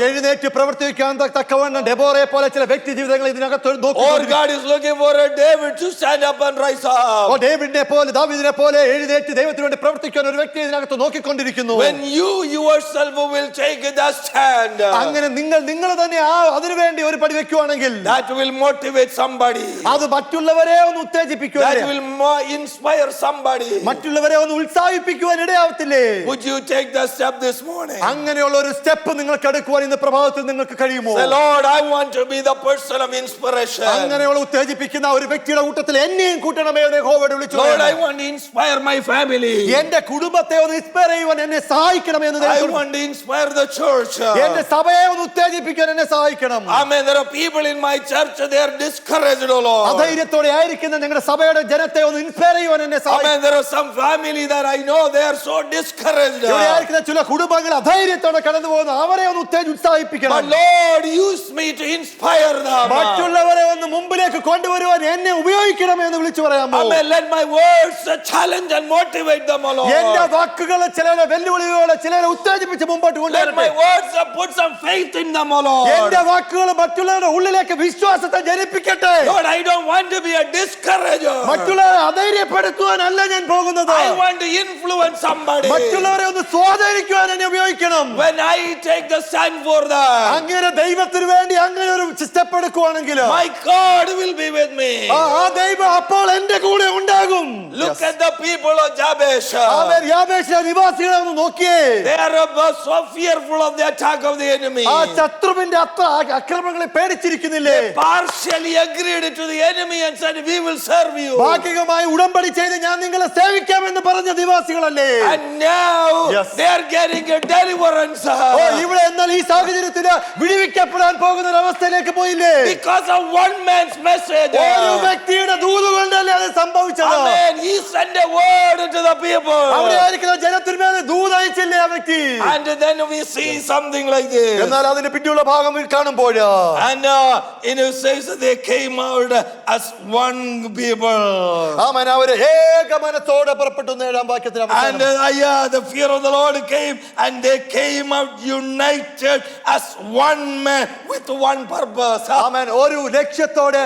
എഴുന്നേറ്റ് പ്രവർത്തിക്കാൻ തക്കവണ്ണം ഡെബോറയെ പോലെ ചില വ്യക്തി ജീവിതങ്ങൾ ഇതിനകത്ത് നോക്കുന്നു. Or God is looking for a David to stand up and rise up. ഡേവിഡിനെ പോലെ ദാവീദിനെ പോലെ എഴുന്നേറ്റ് ദൈവത്തിന് വേണ്ടി പ്രവർത്തിക്കാൻ ഒരു വ്യക്തി ഇതിനകത്ത് നോക്കിക്കൊണ്ടിരിക്കുന്നു. When you yourself will take that stand, അങ്ങനെ നിങ്ങൾ തന്നെ അതിനുവേണ്ടി ഒരു പടി വെക്കുവാണെങ്കിൽ that will motivate somebody. അത് മറ്റുള്ളവരെ ഒന്ന് ഉത്തേജിപ്പിക്കും. That will inspire somebody. മറ്റുള്ളവരെ ഒന്ന് ഉത്സാഹിപ്പിക്കുവാൻ ഇടയാവത്തില്ലേ? Would you take that step this morning? അങ്ങനെയുള്ള ഒരു സ്റ്റെപ്പ് നിങ്ങൾക്ക് എടുക്കുവാൻ ഇന്ന് പ്രഭാതത്തിൽ നിങ്ങൾക്ക് കഴിയുമോ? Say, Lord, I want to be the person of inspiration. അങ്ങനെയുള്ള ഉത്തേജിപ്പിക്കുന്ന ഒരു വ്യക്തിയുടെ കൂട്ടത്തിൽ എന്നെയും കൂട്ടണമേ എന്ന് യഹോവയോട് വിളിച്ചു. Lord, I want to inspire my family. എന്റെ കുടുംബത്തെ ഒന്ന് ഇൻസ്പയർ ചെയ്യുവാൻ എന്നെ സഹായിക്കണമേ എന്ന് I want to inspire the church. എന്റെ സഭയെ ഒന്ന് ഉത്തേജിപ്പിക്കാൻ എന്നെ സഹായിക്കണം. Amen. There are people in my church, they are discouraged, oh Lord. അധൈര്യത്തോടെ ആയിരിക്കുന്ന ഞങ്ങളുടെ സഭയുടെ ജനത്തെ ഒന്ന് ഇൻസ്പയർ ചെയ്യുവാൻ എന്നെ സഹായിക്കണം. Amen. There are some family that I know they are so discouraged. ഇവിടെ ആയിരിക്കുന്ന ചില കുടുംബങ്ങൾ അധൈര്യത്തോടെ കടന്നു പോകുന്നു. അവരെ ഒന്ന് ഉത്സാഹിപ്പിക്കണം. But Lord, use me to inspire them. മറ്റുള്ളവരെ ഒന്ന് മുമ്പിലേക്ക് കൊണ്ടുവരുവാൻ എന്നെ ഉപയോഗിക്കണമേ എന്ന് വിളിച്ചു പറയാമോ? Amen. Let my words challenge and motivate them, oh Lord. എന്റെ വാക്കുകൾ ചിലരെ വെല്ലുവിളികളോടെ ചിലരെ ഉത്തേജിപ്പിച്ച് മുമ്പോട്ട് Let my കൊണ്ടുവരട്ടെ. words put some faith in them, O Lord. എന്റെ വാക്കുകൾ മറ്റുള്ളവരുടെ ഉള്ളിലേക്ക് വിശ്വാസത്തെ ജനിപ്പിക്കട്ടെ. Lord, I don't want to be a discourager. മറ്റുള്ളവരെ അധൈര്യപ്പെടുത്തുവാനല്ല ഞാൻ പോകുന്നത്. I want to influence somebody. മറ്റുള്ളവരെ ഒന്ന് സ്വാധീനിക്കുവാൻ എന്നെ ഉപയോഗിക്കണം. When I take the stand for that, അങ്ങനെ ദൈവത്തിന് വേണ്ടി അങ്ങനെ ഒരു സ്റ്റെപ്പ് എടുക്കുവാണെങ്കിൽ my God will be with me. ആ ദൈവം അപ്പോൾ എന്റെ കൂടെ ഉണ്ടാകും. Look at the people of Jabesh. അവർ യാബേശിലെ നിവാസികളെ ഒന്ന് നോക്കിയേ. They are so fearful of the attack of the enemy. ആ ശത്രുവിന്റെ അക്രമങ്ങളെ പേടിച്ചിരിക്കുന്നില്ലേ? Partially agreed to the enemy and said, we will serve you. ഭാഗികമായി ഉടമ്പടി ചെയ്ത് ഞാൻ നിങ്ങളെ സേവിക്കാമെന്ന് പറഞ്ഞ നിവാസികളല്ലേ? And now Yes. they are getting a deliverance. ഇവിടെ എന്നാൽ ഈ സാഹചര്യത്തിൽ വിടുവിക്കപ്പെടാൻ പോകുന്ന ഒരു അവസ്ഥയിലേക്ക് പോയില്ലേ? Because of one man's message. ഒരു വ്യക്തിയുടെ ദൂത് കൊണ്ടല്ലേ അത് സംഭവിച്ചത്? Amen. He sent a word to the people. അവിടെ ആയിരിക്കുന്ന ജനത്തിന് മേലെ ദൂത് അയച്ചില്ലേ ആ വ്യക്തി? And then we see something like this. എന്നാൽ അതിന്റെ പിന്നിലുള്ള ഭാഗം കാണുമ്പോൾ And it says that they came out as one people. ആമേൻ, അവര് ഏക മനത്തോടെ പുറപ്പെട്ടു. ഏഴാം വാക്യത്തിൽ And the fear of the Lord came, and they came out united as one man with one purpose. ആമേൻ, ഒരു ലക്ഷ്യത്തോടെ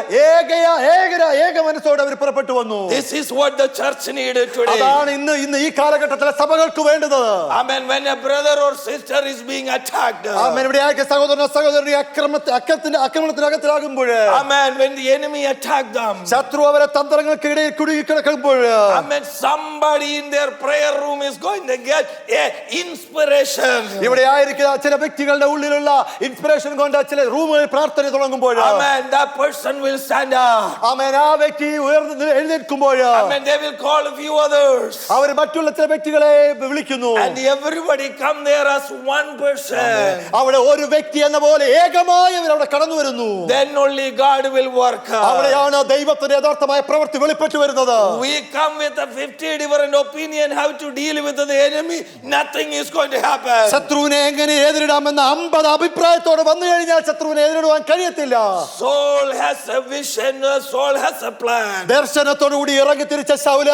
ഏക മനത്തോടെ അവർ പുറപ്പെട്ടു വന്നു. This is what the church needed today. അതാണ് ഇന്ന് ഈ കാലഘട്ടത്തിലെ സഭകൾക്ക് വേണ്ടത്. Amen. When a brother or sister is being attacked. ആമേൻ, ഇവിടെ ആയിരിക്കുന്ന സഹോദരനെ ആക്രമണത്തിനകത്തിലാകുമ്പോൾ, Amen. When the enemy attacked them. ശത്രു അവരെ തന്ത്രങ്ങൾക്കിടയിൽ കുടുങ്ങിക്കിടക്കുമ്പോൾ, Amen. Somebody in their prayer room is going to get a inspiration. ഇവിടെ ആയിരിക്കുന്ന ചില വ്യക്തികളുടെ ഉള്ളിലുള്ള ഇൻസ്പിറേഷൻ കൊണ്ട് ചില റൂമുകളിൽ പ്രാർത്ഥന തുടങ്ങുമ്പോൾ, Amen. That person will stand up. ആമേൻ, ആ വ്യക്തി ഉയർന്ന് എഴുന്നേൽക്കുമ്പോൾ, Amen. They will call a few others. അവർ മറ്റുള്ള ചില വ്യക്തികളെ വിളിക്കുന്നു. And everybody come there as one person. അവിടെ ഒരു വ്യക്തി എന്ന പോലെ ഏകമായി അവർ അവിടെ കടന്നു വരുന്നു. Then only God will work. അവിടെയാണ് ദൈവത്തിന്റെ യഥാർത്ഥമായ പ്രവൃത്തി വെളിപ്പെട്ടു വരുന്നത്. We come with a 50 different opinion how to deal with the enemy. Nothing is going to happen. ശത്രുവിനെ എങ്ങനെ എതിരിടാമെന്ന 50 അഭിപ്രായത്തോടെ വന്നു കഴിഞ്ഞാൽ ശത്രുവിനെ എതിരിടുവാൻ കഴിയത്തില്ല. Soul has a vision. Soul has a plan. ദർശനത്തോടുകൂടി ഇറങ്ങി തിരിച്ച ശൗല,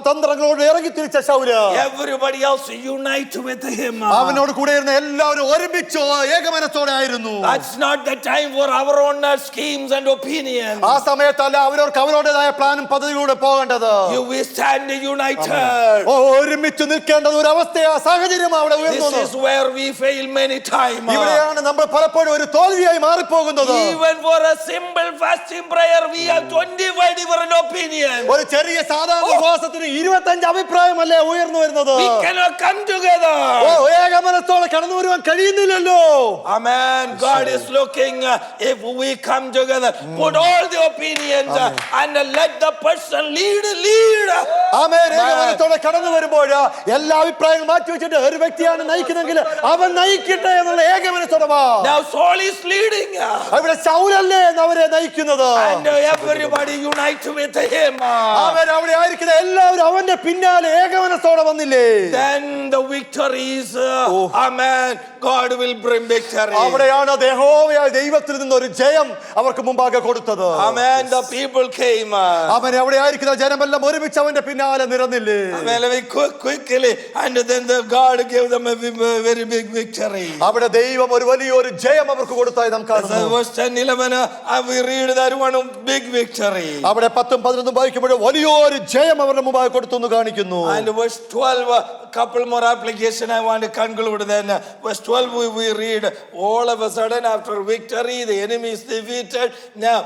തന്ത്രങ്ങളോട് ഇറങ്ങി തിരിച്ച ശൗല, Everybody else unite with him. അവനോട് കൂടെ ഇരുന്ന എല്ലാവരും ഒരുമിച്ച് ഏകമനത്തോടെ ആയിരുന്നു. That's not the time for our own schemes and opinions. ആ സമയത്തല്ല അവരുടേതായ പ്ലാനും പദ്ധതിയിലൂടെ പോകേണ്ടത്. You will stand united. ഒരുമിച്ച് നിൽക്കേണ്ടത് ഒരു അവസ്ഥയാ, സാഹചര്യം അവിടെ This ഉയർന്നു. is where we fail many times. ഇവിടെയാണ് നമ്മൾ പലപ്പോഴും ഒരു തോൽവിയായി മാറിപ്പോകുന്നത്. Even for a simple fasting prayer, we have 25 different opinions. ഒരു ചെറിയ സാധാരണ ഉപവാസത്തിന് 25 അഭിപ്രായമല്ലേ ഉയർന്നു വരുന്നത്? We cannot come together. ഏകമനത്തോടെ കടന്നു വരുവാൻ കഴിയുന്നില്ലല്ലോ. Amen. God is looking if we come together, put all the opinions and let the person lead. ആമേൻ. ഏകമനത്തോടെ കടന്നു വരുമ്പോൾ എല്ലാ അഭിപ്രായങ്ങളും മാറ്റി വെച്ചിട്ട് ഒരു വ്യക്തിയാണ് നയിക്കുന്നെങ്കിൽ അവൻ നയിക്കട്ടെ എന്നുള്ള ഏകമനത്തോടെ വാ. Now Saul is leading. അവിടെ ശൗലല്ലേ അവരെ നയിക്കുന്നത്. And everybody unite with him. ആമേൻ. അവിടെ ആയിരിക്കുന്ന എല്ലാവരും അവന്റെ പിന്നാലെ ഏകമനത്തോടെ വന്നില്ലേ? Then the victories. Amen. God will bring victory. അവിടെയാണ് യഹോവയായ ദൈവത്തിൽ നിന്ന് ഒരു ജയം അവർക്ക് മുമ്പാകെ കൊടുത്തത്. Amen. The people came. അവൻ അവിടെ ആയിരിക്കുന്ന ജനമെല്ലാം ഒരുമിച്ച് അവന്റെ പിന്നാലെ നിരന്നില്ലേ? Amen. Quickly, and then God gave them a very big victory. അവിടെ ദൈവം ഒരു വലിയൊരു ജയം അവർക്ക് കൊടുത്തായി നാം കാണുന്നു. Verse 10, 11, we read that one big victory. അവിടെ 10 11 വായിക്കുമ്പോൾ വലിയൊരു ജയം അവരുടെ മുമ്പാകെ കൊടുത്തു എന്ന് കാണിക്കുന്നു. And verse 12, a couple more application I want to conclude. Then verse 12 we read, all of a sudden after victory the enemy is defeated. Now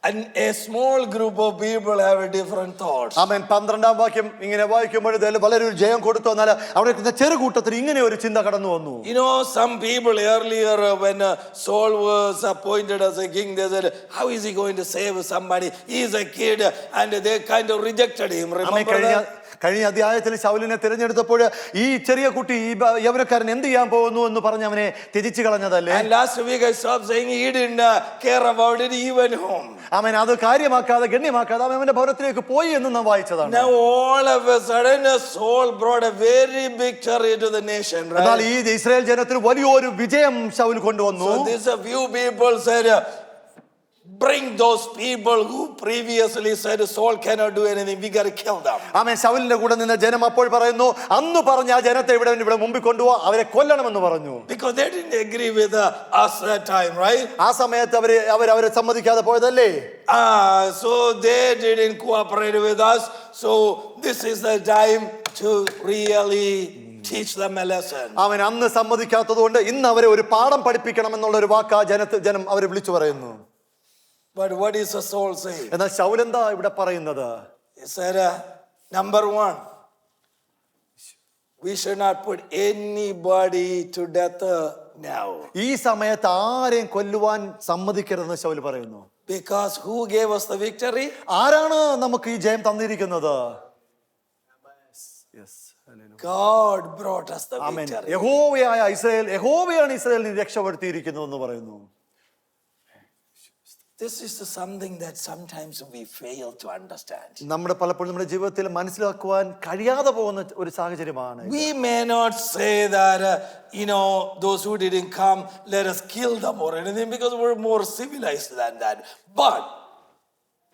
and a small group of people have a different thoughts. ആമേൻ. 12 വാക്യം ഇങ്ങനെ വായിക്കുമ്പോൾ വളരെ ഒരു ജയം കൊടുത്തു. എന്നാൽ അവിടെ ചെറു കൂട്ടത്തിൽ ഇങ്ങനെ ഒരു ചിന്ത കടന്നു വന്നു. You know, some people earlier when Saul was appointed as a king, they said, how is he going to save somebody? He is a kid, and they kind of rejected him. Remember that? കഴിഞ്ഞ അധ്യായത്തിൽ ശൗലിനെ തിരഞ്ഞെടുത്തപ്പോൾ ഈ ചെറിയ കുട്ടി ഈ യവനക്കാരൻ എന്ത് ചെയ്യാൻ പോകുന്നു എന്ന് പറഞ്ഞ് അവനെ ത്യജിച്ചു കളഞ്ഞതല്ലേ? And last week I stopped saying he didn't care about it. He went home. അവൻ അത് കാര്യമാക്കാതെ ഗണ്യമാക്കാതെ അവന്റെ ഭവനത്തിലേക്ക് പോയി എന്ന് നാം വായിച്ചതാണ്. Now all of a sudden Saul brought a very big victory to the nation. എന്നാൽ Right? ഈ ഇസ്രായേൽ ജനത്തിന് വലിയൊരു വിജയം ശൗൽ കൊണ്ടുവന്നു. So this a few people said, bring those people who previously said Saul cannot do anything, we got to kill them. ആമേൻ. ശൗലിന്റെ കൂടെ നിന്ന ജനം അപ്പോൾ പറയുന്നു, അന്ന് പറഞ്ഞ ആ ജനത്തെ ഇവിടെ മുമ്പിൽ കൊണ്ടുപോവാ, അവരെ കൊല്ലണമെന്ന് പറഞ്ഞു. Because they didn't agree with us that time, right? ആ സമയത്ത് അവരെ സമ്മതിക്കാതെ പോയതല്ലേ. So they didn't cooperate with us. So this is the time to really teach them a lesson. അവൻ അന്ന് സമ്മതിക്കാത്തത് കൊണ്ട് ഇന്ന് അവരെ ഒരു പാഠം പഠിപ്പിക്കണം എന്നുള്ള ഒരു വാക്ക് ആ ജനം അവരെ വിളിച്ചു പറയുന്നു. But what is the Saul saying? എന്നാൽ ശൗൽ എന്താ ഇവിടെ പറയുന്നത്? He said, number one, we should not put anybody to death now. ഈ സമയത്ത് ആരെയും കൊല്ലുവാൻ സമ്മതിക്കരുതെന്ന് ശൗൽ പറയുന്നു. Because who gave us the victory? ആരാണ് നമുക്ക് ഈ ജയം തന്നിരിക്കുന്നത്? God brought us the amen. victory. യഹോവയാണ് ഇസ്രായേലിനെ രക്ഷപ്പെടുത്തിയിരിക്കുന്നത് എന്ന് പറയുന്നു. This is something that sometimes we fail to understand. പലപ്പോഴും നമ്മുടെ ജീവിതത്തിൽ മനസ്സിലാക്കുവാൻ കഴിയാതെ പോകുന്ന ഒരു സാഹചര്യമാണ്. We may not say that, those who didn't come, let us kill them or anything, because we're more civilized than that. But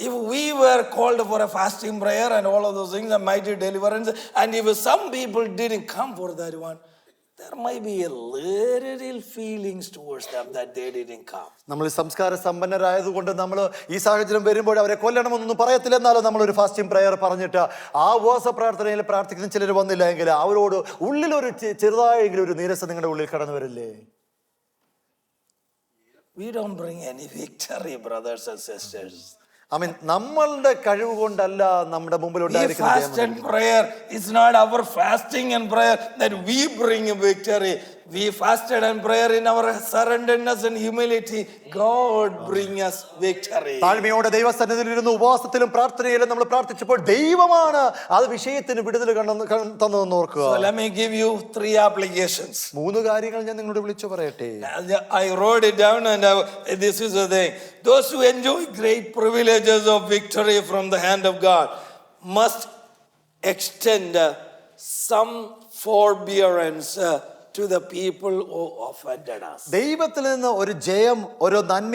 if we were called for a fasting prayer and all of those things, a mighty deliverance, and if some people didn't come for that one, there might be a little feelings towards them that they didn't come. നമ്മൾ സംസ്കാര സമ്പന്നരായതുകൊണ്ട് നമ്മൾ ഈ സാഹചര്യം വരുമ്പോൾ അവരെ കൊല്ലണമെന്നൊന്നും പറയത്തില്ല. എന്നാലും നമ്മളൊരു ഫാസ്റ്റിംഗ് പ്രയർ പറഞ്ഞിട്ട് ആ ഉപവാസ പ്രാർത്ഥനയിൽ പ്രാർത്ഥിക്കുന്ന ചിലർ വന്നില്ല എങ്കിൽ അവരോട് ഉള്ളിലൊരു ചെറുതായെങ്കിലും ഒരു നീരസം നിങ്ങളുടെ ഉള്ളിൽ കടന്നു വരില്ലേ? We don't bring any victory, brothers and sisters. ആമേൻ. നമ്മളുടെ കഴിവ് കൊണ്ടല്ല നമ്മുടെ മുമ്പിൽ We fast and prayer. It's not our fasting and prayer that we bring a victory. We fasted and prayer in our surrenderness and humility. God bring us victory. താഴ്മയോടെ ദൈവസന്നിധിയിൽ ഇരുന്ന് ഉപവാസത്തിലും പ്രാർത്ഥനയിലും നമ്മൾ പ്രാർത്ഥിച്ചപ്പോൾ ദൈവമാണ് അത് വിഷയത്തിന് വിടുതൽ തന്നതെന്ന് ഓർക്കുക. So let me give you 3 applications. 3 കാര്യങ്ങൾ ഞാൻ നിങ്ങളോട് വിളിച്ചു പറയട്ടെ. I wrote it down and this is the thing. Those who enjoy great privileges of victory from the hand of God must extend some forbearance to the people who offended us. ദൈവത്തിൽ നിന്ന് ഒരു ജയം, ഒരു നന്മ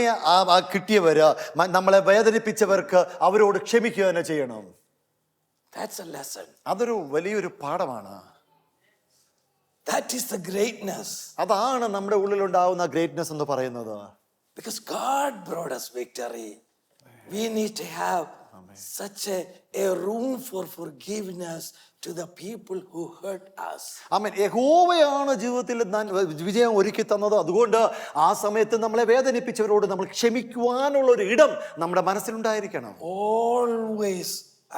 കിട്ടിയവര് നമ്മളെ വേദനിപ്പിച്ചവർക്ക് അവരോട് ക്ഷമിക്കുക തന്നെ ചെയ്യണം. That's a lesson. അതൊരു വലിയൊരു പാഠമാണ്. That is the greatness. അതാണ് നമ്മുടെ ഉള്ളിലുണ്ടാവുന്ന ഗ്രേറ്റ്നെസ് എന്ന് പറയുന്നത്. Because God brought us victory. We need to have such a room for forgiveness to the people who hurt us. ആമേൻ. യഹോവയാണ് ജീവിതത്തിൽ വിജയം ഒരുക്കി തന്നത്. അതുകൊണ്ട് ആ സമയത്ത് നമ്മളെ വേദനിപ്പിച്ചവരോട് നമ്മൾ ക്ഷമിക്കുവാനുള്ള ഒരു ഇടം നമ്മുടെ മനസ്സിലുണ്ടായിരിക്കണം. Always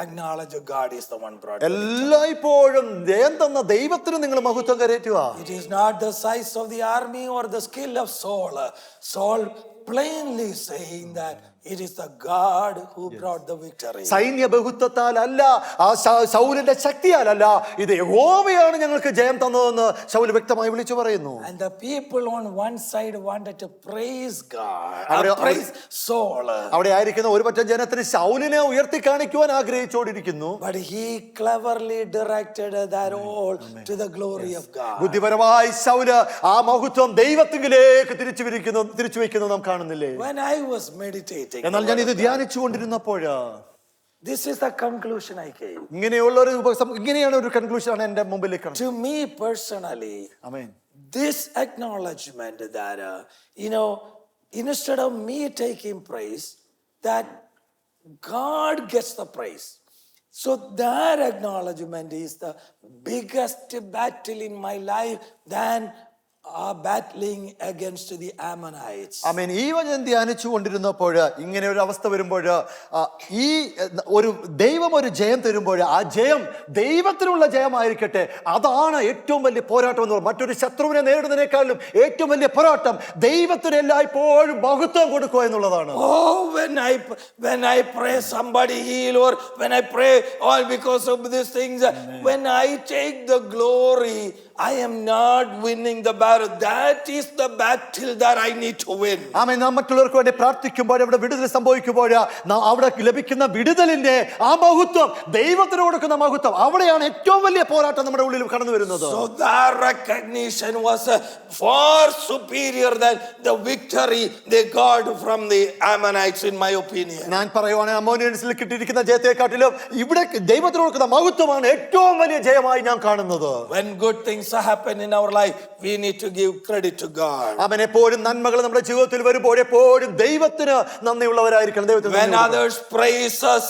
acknowledge God is the one brought. എല്ലായ്പ്പോഴും ജയം തന്ന ദൈവത്തിന് നിങ്ങൾ മഹത്വം കരേറ്റുക. It is not the size of the army or the skill of Saul. Saul plainly saying that it is the God who brought the victory. സൈന്യ ബഹുത്വത്താൽ അല്ല, ആ ശൗലിന്റെ ശക്തിയാലല്ല, ഇത് യഹോവയാണ് ഞങ്ങൾക്ക് ജയം തന്നതെന്ന് ശൗൽ വ്യക്തമായി വിളിച്ചു പറയുന്നു. And the people on one side wanted to praise God, praise Saul. അവിടെ ആയിരിക്കുന്ന ഒരു പറ്റം ജനത്തിന് ശൗലിനെ ഉയർത്തി കാണിക്കുവാൻ ആഗ്രഹിച്ചുകൊണ്ടിരിക്കുന്നു. But he cleverly directed that all to the glory of God. ബുദ്ധിപരമായി ശൗല് ആ മഹത്വം ദൈവത്തിലേക്ക് തിരിച്ചു വെക്കുന്നത് നാം കാണുന്നില്ലേ? When I was meditating, എന്നാൽ ഞാൻ ഇത് ധ്യാനിച്ചു കൊണ്ടിരുന്നപ്പോഴ് this is the conclusion I came. ഇങ്ങനെയാണ് ഒരു കൺക്ലൂഷൻ എന്റെ മുമ്പിലേക്ക്. To me personally, amen. this acknowledgement that instead of me taking praise, that God gets the praise. So that acknowledgement is the biggest battle in my life than battling against the Ammonites. ആമേൻ. ഈ വചനം ധ്യാനിച്ചു കൊണ്ടിരുന്നപ്പോൾ ഇങ്ങനെ ഒരു അവസ്ഥ വരുമ്പോൾ ഈ ഒരു ദൈവം ഒരു ജയം തരുമ്പോൾ ആ ജയം ദൈവത്തിനുള്ള ജയമായിരിക്കട്ടെ. അതാണ് ഏറ്റവും വലിയ പോരാട്ടം എന്ന് പറയുന്നത്. മറ്റൊരു ശത്രുവിനെ നേരിടുന്നതിനേക്കാളും ഏറ്റവും വലിയ പോരാട്ടം ദൈവത്തിന് എല്ലായ്പ്പോഴും മഹത്വം കൊടുക്കുക എന്നുള്ളതാണ്. When I pray somebody heal, or when I pray all because of these things, when I take the glory, I am not winning the battle. That is the battle that I need to win. ആമേൻ. നാം മറ്റുള്ളവർക്ക് വേണ്ടി പ്രാർത്ഥിക്കുമ്പോൾ, അവിടെ വിടുതൽ സംഭവിക്കുമ്പോൾ, അവിടെ ലഭിക്കുന്ന വിടുതലിന്റെ ആ മഹത്വം, ദൈവത്തിന് കൊടുക്കുന്ന മഹത്വം, അവിടെയാണ് ഏറ്റവും വലിയ പോരാട്ടം നമ്മുടെ ഉള്ളിൽ കടന്നു വരുന്നത്. So that recognition was far superior than the victory they got from the Ammonites, in my opinion. ഞാൻ പറയുവാണെങ്കിൽ അമ്മോനിയൻസിൽ കിട്ടിയിരിക്കുന്ന ജയത്തെക്കാട്ടിലും ഇവിടെ ദൈവത്തിന് കൊടുക്കുന്ന മഹത്വമാണ് ഏറ്റവും വലിയ ജയമായി ഞാൻ കാണുന്നത്. When good things happen in our life, we need to give credit to God. അവൻ എപ്പോഴും നന്മകൾ നമ്മുടെ ജീവിതത്തിൽ വരുമ്പോൾ എപ്പോഴും ദൈവത്തിന് നന്ദിയുള്ളവരായിരിക്കണം. ദൈവത്തിന് When others praise us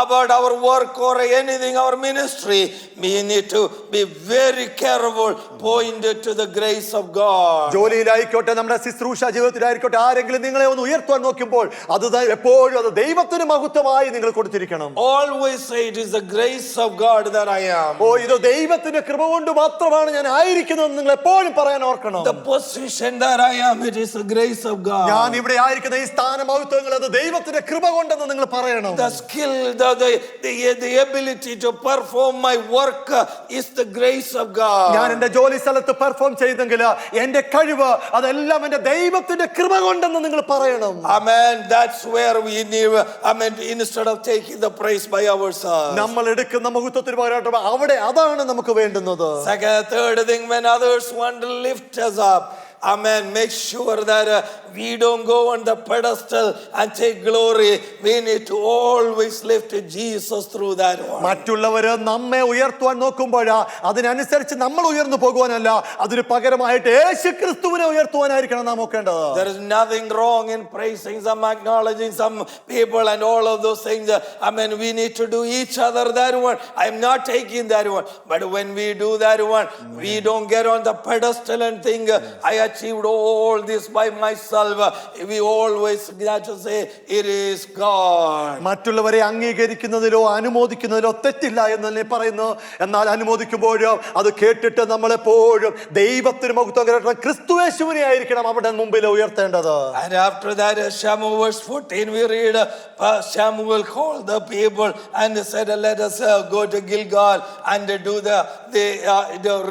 about our work or anything, our ministry, we need to be very careful, pointed to the grace of God. ജോലിയിലായിക്കോട്ടെ, നമ്മുടെ ശുശ്രൂഷ ജീവിതത്തിലായിക്കോട്ടെ, ആരെങ്കിലും നിങ്ങളെ ഒന്ന് ഉയർത്താൻ നോക്കുമ്പോൾ അത് എപ്പോഴും അത് ദൈവത്തിന് മഹത്വമായി നിങ്ങൾ കൊടുത്തിരിക്കണം. Always say it is the grace of God that I am. ഓ, ഇത് ദൈവത്തിന്റെ കൃപ കൊണ്ട് മാത്രമാണ് ഞാൻ ആയിരിക്കുന്നത് നിങ്ങൾ എപ്പോഴും പറയാൻ ഓർക്കണം. The position that I am, it is the grace of God. ഞാൻ ഇവിടെ ആയിരിക്കുന്ന ഈ സ്ഥാനമഹത്വങ്ങൾ അത് ദൈവത്തിന്റെ കൃപ കൊണ്ടെന്ന് നിങ്ങൾ പറയണം. The skill, the ability to perform my work is the grace of God. ഞാൻ എന്റെ ജോലി സ്ഥലത്ത് പെർഫോം ചെയ്തെങ്കിൽ എന്റെ കഴിവ് അതെല്ലാം എന്റെ ദൈവത്തിന്റെ കൃപ കൊണ്ടെന്ന് നിങ്ങൾ പറയണം. Amen. That's where we need, amen, instead of taking the praise by ourselves. നമ്മൾ എടുക്കുന്ന മഹത്വത്തിന് പകരം അവിടെ അതാണ് നമുക്ക് വേണ്ടുന്നത്. Third thing, when others want to lift us up, amen, make sure that we don't go on the pedestal and take glory. We need to always lift Jesus through that one. മറ്റുള്ളവര് നമ്മെ ഉയർത്തുവാൻ നോക്കുമ്പോൾ അതിനനുസരിച്ച് നമ്മൾ ഉയർന്നു പോകുവാനല്ല, അതിന് പകരമായിട്ട് യേശുക്രിസ്തുവിനെ ഉയർത്തുവാനായിരിക്കണം നാം നോക്കേണ്ടത്. There is nothing wrong in praising some, acknowledging some people and all of those things. Amen. We need to do each other that one. I am not taking that one. But when we do that one, we don't get on the pedestal and think I achieved all this by myself. We always have to say it is God. മറ്റുള്ളവരെ അംഗീകരിക്കുന്നതിലോ അനുമോദിക്കുന്നതിലോ തെറ്റില്ല എന്ന് പറയുന്നു. എന്നാൽ അനുമോദിക്കുമ്പോഴും അത് കേട്ടിട്ട് നമ്മളെപ്പോഴും ദൈവത്തിന് മഹത്വം കേട്ടോ ക്രിസ്തുയേശുവിനെ ആയിരിക്കണം അവിടെ മുമ്പിൽ ഉയർത്തേണ്ടത്. And after that, Samuel verse 14, we read Samuel called the people and said, let us go to Gilgal and do the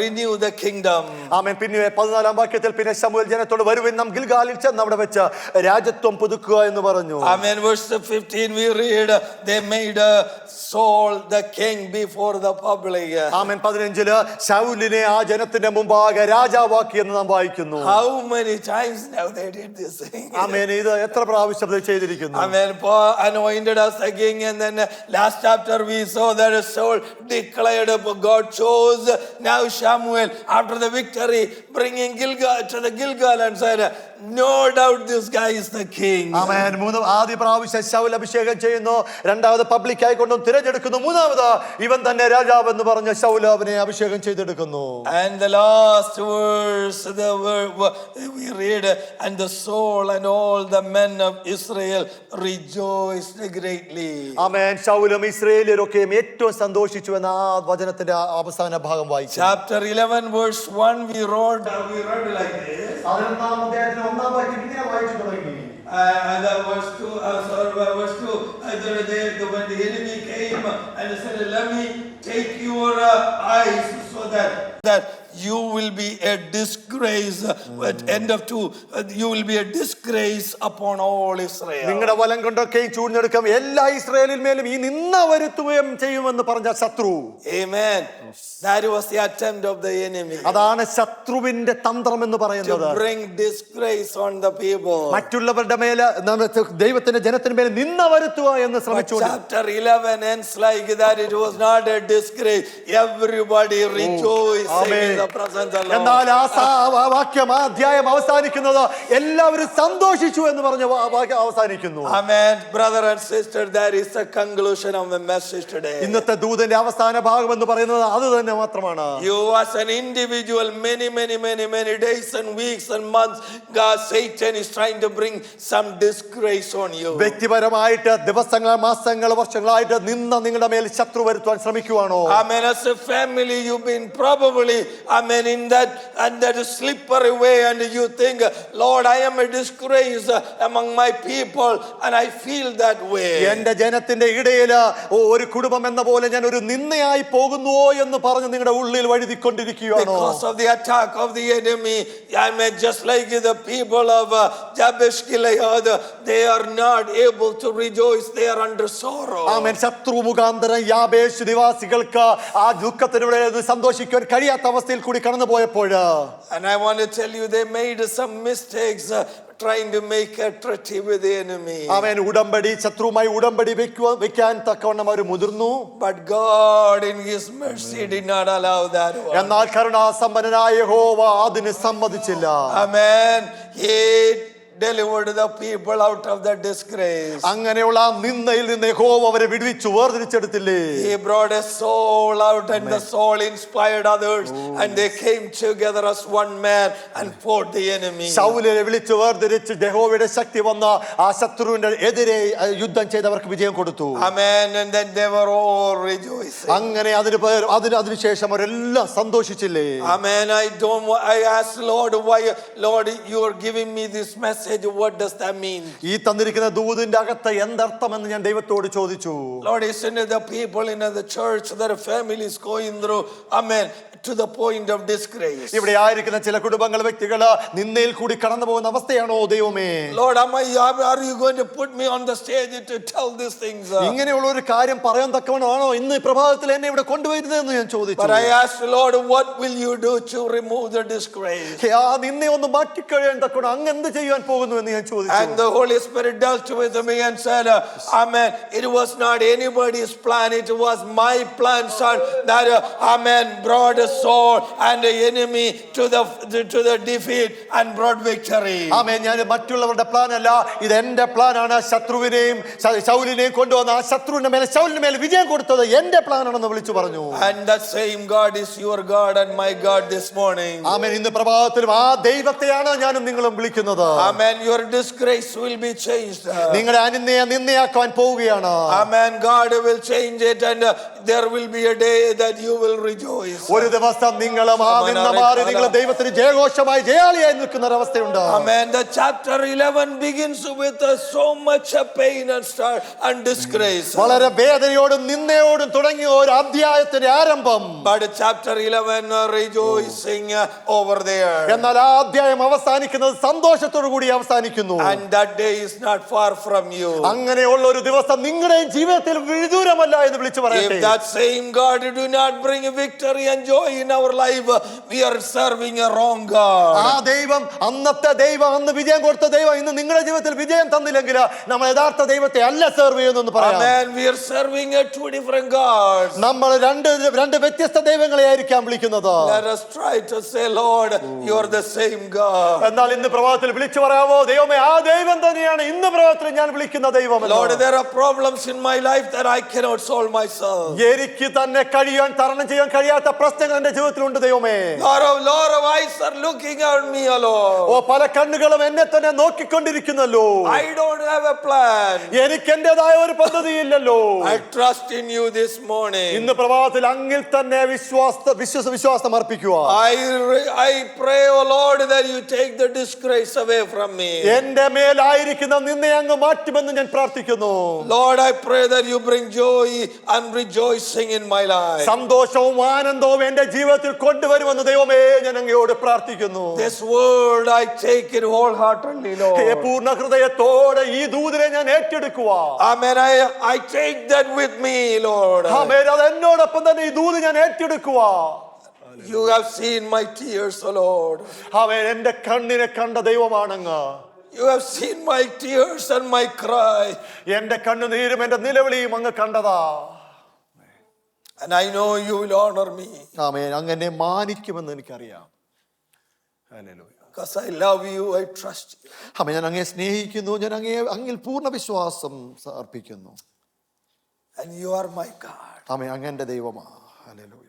renew the kingdom. ആമേൻ. പിന്നെ 14 വാക്യത്തിൽ പിന്നെ ശമൂവേൽ ജനത്തോട് വരുവിൻ നാം ഗിൽഗാലിൽ ചെന്ന് അവിടെ വെച്ച് രാജത്വം പുതുക്കുക എന്ന് പറഞ്ഞു. Amen. Verse 15 we read they made Saul the king before the public. ആമേൻ. 15 ശൗലിനെ ആ ജനത്തിന്റെ മുമ്പാകെ രാജാവാക്കി എന്ന് നാം വായിക്കുന്നു. How many times now they did this thing? ആമേൻ. ഇത് എത്ര പ്രാവശ്യം ഇത് ചെയ്തിരിക്കുന്നു. Amen. Paul anointed us the king, and then last chapter we saw that Saul declared God chose now Samuel after the victory, bringing Gilgal to the Gilgal and said, no doubt this guy is the king. ആമേൻ. ആദ്യ പ്രാവശ്യം ശൗൽ അഭിഷേകം ചെയ്യുന്നു, രണ്ടാമത് പബ്ലിക്കായി കൊണ്ടും തിരഞ്ഞെടുക്കുന്നു, മൂന്നാമത് ഇവൻ തന്നെ രാജാവ് എന്ന് പറഞ്ഞ ശൗൽ അവനെ അഭിഷേകം ചെയ്തെടുക്കുന്നു. And the last verse, we read, and the Saul and all the men of Israel rejoiced greatly. ആമേൻ. ശൗലും ഇസ്രായേല്യരൊക്കെയും ഏറ്റവും സന്തോഷിച്ചു എന്ന ആ വചനത്തിന്റെ അവസാന ഭാഗം വായിച്ചു. Chapter 11 verse 1 we read like this. 11-ാം അധ്യായത്തിലെ 1-ാം വാക്യം ഇങ്ങനെ വായിച്ചു തുടങ്ങി. And verse 2, when the enemy came and said, let me take your eyes so that you will be a disgrace. At end of 2, you will be a disgrace upon all Israel. നിങ്ങളുടെ വലം കൊണ്ടൊക്കെ ചൂഴ്ന്നെടുക്കും, എല്ലാ ഇസ്രായേലിൻ മേലും ഈ നിന്ന വരുത്തുകയും ചെയ്യുമെന്ന് പറഞ്ഞ ശത്രു. Amen. That was the attempt of the enemy. അതാണ് ശത്രുവിന്റെ തന്ത്രം എന്ന് പറയുന്നത്. To bring disgrace on the people. മറ്റുള്ളവരുടെ മേലെ ദൈവത്തിന്റെ ജനത്തിന് മേലെ നിന്ന വരുത്തുക എന്ന് ശ്രമിച്ചു. Chapter 11 ends like that. It was not a disgrace. Everybody rejoicing in the presence of the Lord. എന്നാൽ ആ വാക്യം, ആ അധ്യായം അവസാനിക്കുന്നത് എല്ലാവരും സന്തോഷിച്ചു എന്ന് പറഞ്ഞ വാക്യം അവസാനിക്കുന്നു. Amen. Brother and sister, that is the conclusion of the message today. ഇന്നത്തെ ദൂതന്റെ അവസാന ഭാഗം എന്ന് പറയുന്നത് അത് തന്നെ മാത്രമാണ്. You as an individual, many days and weeks and months, God, Satan is trying to bring some disgrace on you. വ്യക്തിപരമായിട്ട് ദിവസങ്ങൾ, മാസങ്ങൾ, വർഷങ്ങളായിട്ട് നിങ്ങളുടെ മേൽ ശത്രു വരുത്താൻ ശ്രമിക്കുവാണോ? Amen. As a family, you've been probably, Amen, in that and that slippery way, and you think, Lord, I am a disgrace among my people, and I feel that way. എന്റെ ജനത്തിന്റെ ഇടയിൽ ഒരു കുടുംബം എന്ന പോലെ ഞാൻ ഒരു നിന്ദയായി പോകുന്നുവോ എന്ന് പറഞ്ഞ് നിങ്ങളുടെ ഉള്ളിൽ വഴുതിക്കൊണ്ടിരിക്കുകയാണോ? Because of the attack of the enemy, I mean, just like the people of Jabesh Gilead, they are not able to rejoice, they are under sorrow. ആമേൻ. ശത്രു മുഖാന്തരം യാബേശ് നിവാസികൾക്ക് ആ ദുഃഖത്തിലൂടെ സന്തോഷിക്കാൻ കഴിയാത്ത അവസ്ഥയിൽ കൂടി കടന്നുപോയപ്പോൾ, And I want to tell you, they made some mistakes trying to make a treaty with the enemy. ആമേൻ. ഉടമ്പടി ശത്രുവുമായി ഉടമ്പടി വെക്കാൻ തക്കവണ്ണം അവർ മുതിർന്നു. But God in his mercy did not allow that one. എന്നാൽ കരുണാസമ്പന്നനായ യഹോവ അതിന് സമ്മതിച്ചില്ല. Amen. He delivered the people out of the disgrace. അങ്ങനെയുള്ള നിന്ദയിൽ നിന്ന് യഹോവ അവരെ വിടുവിച്ചു, വേർതിരിച്ചെടുത്തില്ലേ? He brought a soul out, and the soul inspired others, and they came together as one man and fought the enemy. ശൗലിനെ വിളിച്ചു വേർതിരിച്ച് യഹോവയുടെ ശക്തി വന്ന ആ ശത്രുവിന്റെ എതിരെ യുദ്ധം ചെയ്തവർക്ക് വിജയം കൊടുത്തു. Amen. And then they were all rejoicing. അങ്ങനെ അതിനുശേഷം അവരെല്ലാം സന്തോഷിച്ചില്ലേ? Amen. I asked Lord, why, Lord, you are giving me this message. What does that mean? ഈ തന്നിരിക്കുന്ന ദൂതിന്റെ അകത്ത് എന്തർത്ഥമെന്ന് ഞാൻ ദൈവത്തോട് ചോദിച്ചു. Lord, isn't it the people in the church, their families going through, amen, to the point of disgrace? ഇവിടെ ആയിരിക്കുന്ന ചില കുടുംബങ്ങൾ വ്യക്തികൾ നിന്ദയിൽ കൂടി കടന്നു പോകുന്ന അവസ്ഥയാണോ ദൈവമേ? Lord, are you going to put me on the stage to tell these things? ഇങ്ങനെയുള്ള ഒരു കാര്യം പറയാൻ തക്കവണ്ണമാണോ ഇന്ന് ഈ പ്രഭാതത്തിൽ എന്നെ ഇവിടെ കൊണ്ടുവരുന്നതെന്ന് ഞാൻ ചോദിച്ചു. But I asked Lord, what will you do to remove the disgrace? ആ നിന്നെ ഒന്ന് മാറ്റിക്കഴിയാൻ തക്കവണ്ണം അങ്ങ് എന്ത് ചെയ്യാൻ പോകുന്നു എന്ന് ഞാൻ ചോദിച്ചു. And the Holy Spirit dealt with me and said, amen, it was not anybody's plan, it was my plan, son, that amen, brought a soul and the enemy to the defeat and brought victory. ആമേൻ. ഞാൻ മറ്റുള്ളവരുടെ plan അല്ല, ഇത് എന്റെ പ്ലാനാണ്. ശത്രുവിനെയും ശൗലിനെയും കൊണ്ടുവന്ന ആ ശത്രുവിന്റെ മേലെ വിജയം കൊടുത്തത് എന്റെ പ്ലാനാണെന്ന് വിളിച്ചു പറഞ്ഞു. And that same God is your God and my God this morning. ആമേൻ. ഇന്ന് പ്രഭാതത്തിലും ആ ദൈവത്തെയാണ് ഞാനും നിങ്ങളും വിളിക്കുന്നത്. Amen. Your disgrace will be changed. നിങ്ങളുടെ നിന്ദയാക്കാൻ പോവുകയാണ്. Amen. God will change it, and there will be a day that you will rejoice. ഒരു ദിവസം നിങ്ങളും ആ നിന്ദ മാറി നിങ്ങൾ ദൈവത്തിന് ജയഘോഷമായി ജയാളിയായി നിൽക്കുന്ന ഒരു അവസ്ഥയുണ്ട്. Amen. The chapter 11 begins with so much pain and disgrace. വളരെ വേദനയോടും നിന്ദയോടും തുടങ്ങിയ ഒരു അധ്യായത്തിന്റെ ആരംഭം. But chapter 11 rejoicing over there. എന്നാൽ ആ അധ്യായം അവസാനിക്കുന്നത് സന്തോഷത്തോടു കൂടി അവസാനിക്കുന്നു. And that day is not far from you. അങ്ങനെയുള്ള ഒരു ദിവസം നിങ്ങളുടെ ജീവിതത്തിൽ വിദൂരമല്ല എന്ന് വിളിച്ചു പറയട്ടെ. If that same God do not bring victory and joy in our life, we are serving a wrong God. ആ ദൈവം, അന്നത്തെ ദൈവം, അന്ന് വിജയം കൊടുത്ത ദൈവം ഇന്ന് നിങ്ങളുടെ ജീവിതത്തിൽ വിജയം തന്നില്ലെങ്കിൽ നമ്മൾ യഥാർത്ഥ ദൈവത്തെ അല്ല സെർവ് ചെയ്യുന്നു പറയാം. Amen. We are serving two different gods. നമ്മൾ രണ്ട് വ്യത്യസ്ത ദൈവങ്ങളെ ആയിരിക്കാം വിളിക്കുന്നത്. Let us try to say, Lord, you are the same God. എന്നാൽ ഇന്ന് പ്രഭാതത്തിൽ വിളിച്ചു പറയാമോ, ദൈവമേ ആ ദൈവം തന്നെയാണ് ഇന്ന് പ്രഭാതത്തിൽ ഞാൻ വിളിക്കുന്ന ദൈവം. Lord, there are problems in my life that I cannot solve myself. എനിക്ക് തന്നെ തരണം ചെയ്യാൻ കഴിയാത്ത പ്രശ്നങ്ങൾ എന്റെ ജീവിതത്തിലുണ്ട് ദൈവമേ. Lot of eyes are looking at me, Lord. ഓ, പല കണ്ണുകളും എന്നെ തന്നെ നോക്കിക്കൊണ്ടിരിക്കുന്നല്ലോ. I don't have a plan. എനിക്ക് എന്റേതായ ഒരു പദ്ധതിയില്ലല്ലോ. I trust in you this morning. ഇന്ന് പ്രഭാതത്തിൽ അങ്ങിൽ തന്നെ വിശ്വാസം അർപ്പിക്കുക. I pray, oh Lord, that you take the disgrace away from me. എന്റെ മേലായിരിക്കുന്ന നിന്നെ അങ്ങ് മാറ്റുമെന്ന് ഞാൻ പ്രാർത്ഥിക്കുന്നു. Lord, I pray that you bring joy and rejoicing in my life. സന്തോഷവും ആനന്ദവും എന്റെ ജീവിതത്തിൽ കൊണ്ടുവരുമെന്ന് ദൈവമേ ഞാൻ അങ്ങയോട് പ്രാർത്ഥിക്കുന്നു. This word I take it wholeheartedly, Lord. പൂർണ്ണ ഹൃദയത്തോടെ ഈ ദൂതനെ ഞാൻ ഏറ്റെടുക്കുക. Amen. I take that with me, Lord. ആമേൻ. അത് എന്നോടൊപ്പം തന്നെ ഈ ദൂത് ഞാൻ ഏറ്റെടുക്കുക. You have seen my tears, O Lord. ആമേൻ. എന്റെ കണ്ണിനെ കണ്ട ദൈവമാണങ്ങ്. You have seen my tears and my cry. എന്റെ കണ്ണുനീരും എന്റെ നിലവിളിയും അങ്ങ് കണ്ടതാ. And I know you will honor me. ആമേൻ. അങ്ങനെ മാനിക്കുമെന്ന് എനിക്കറിയാം. Hallelujah. Because I love you, I trust you. ആമേൻ. ഞാൻ അങ്ങയെ സ്നേഹിക്കുന്നു, ഞാൻ അങ്ങിൽ പൂർണ്ണ വിശ്വാസം അർപ്പിക്കുന്നു. And you are my God. ആമേൻ. അങ്ങ് എന്റെ ദൈവമാ. ഹല്ലേലൂയ.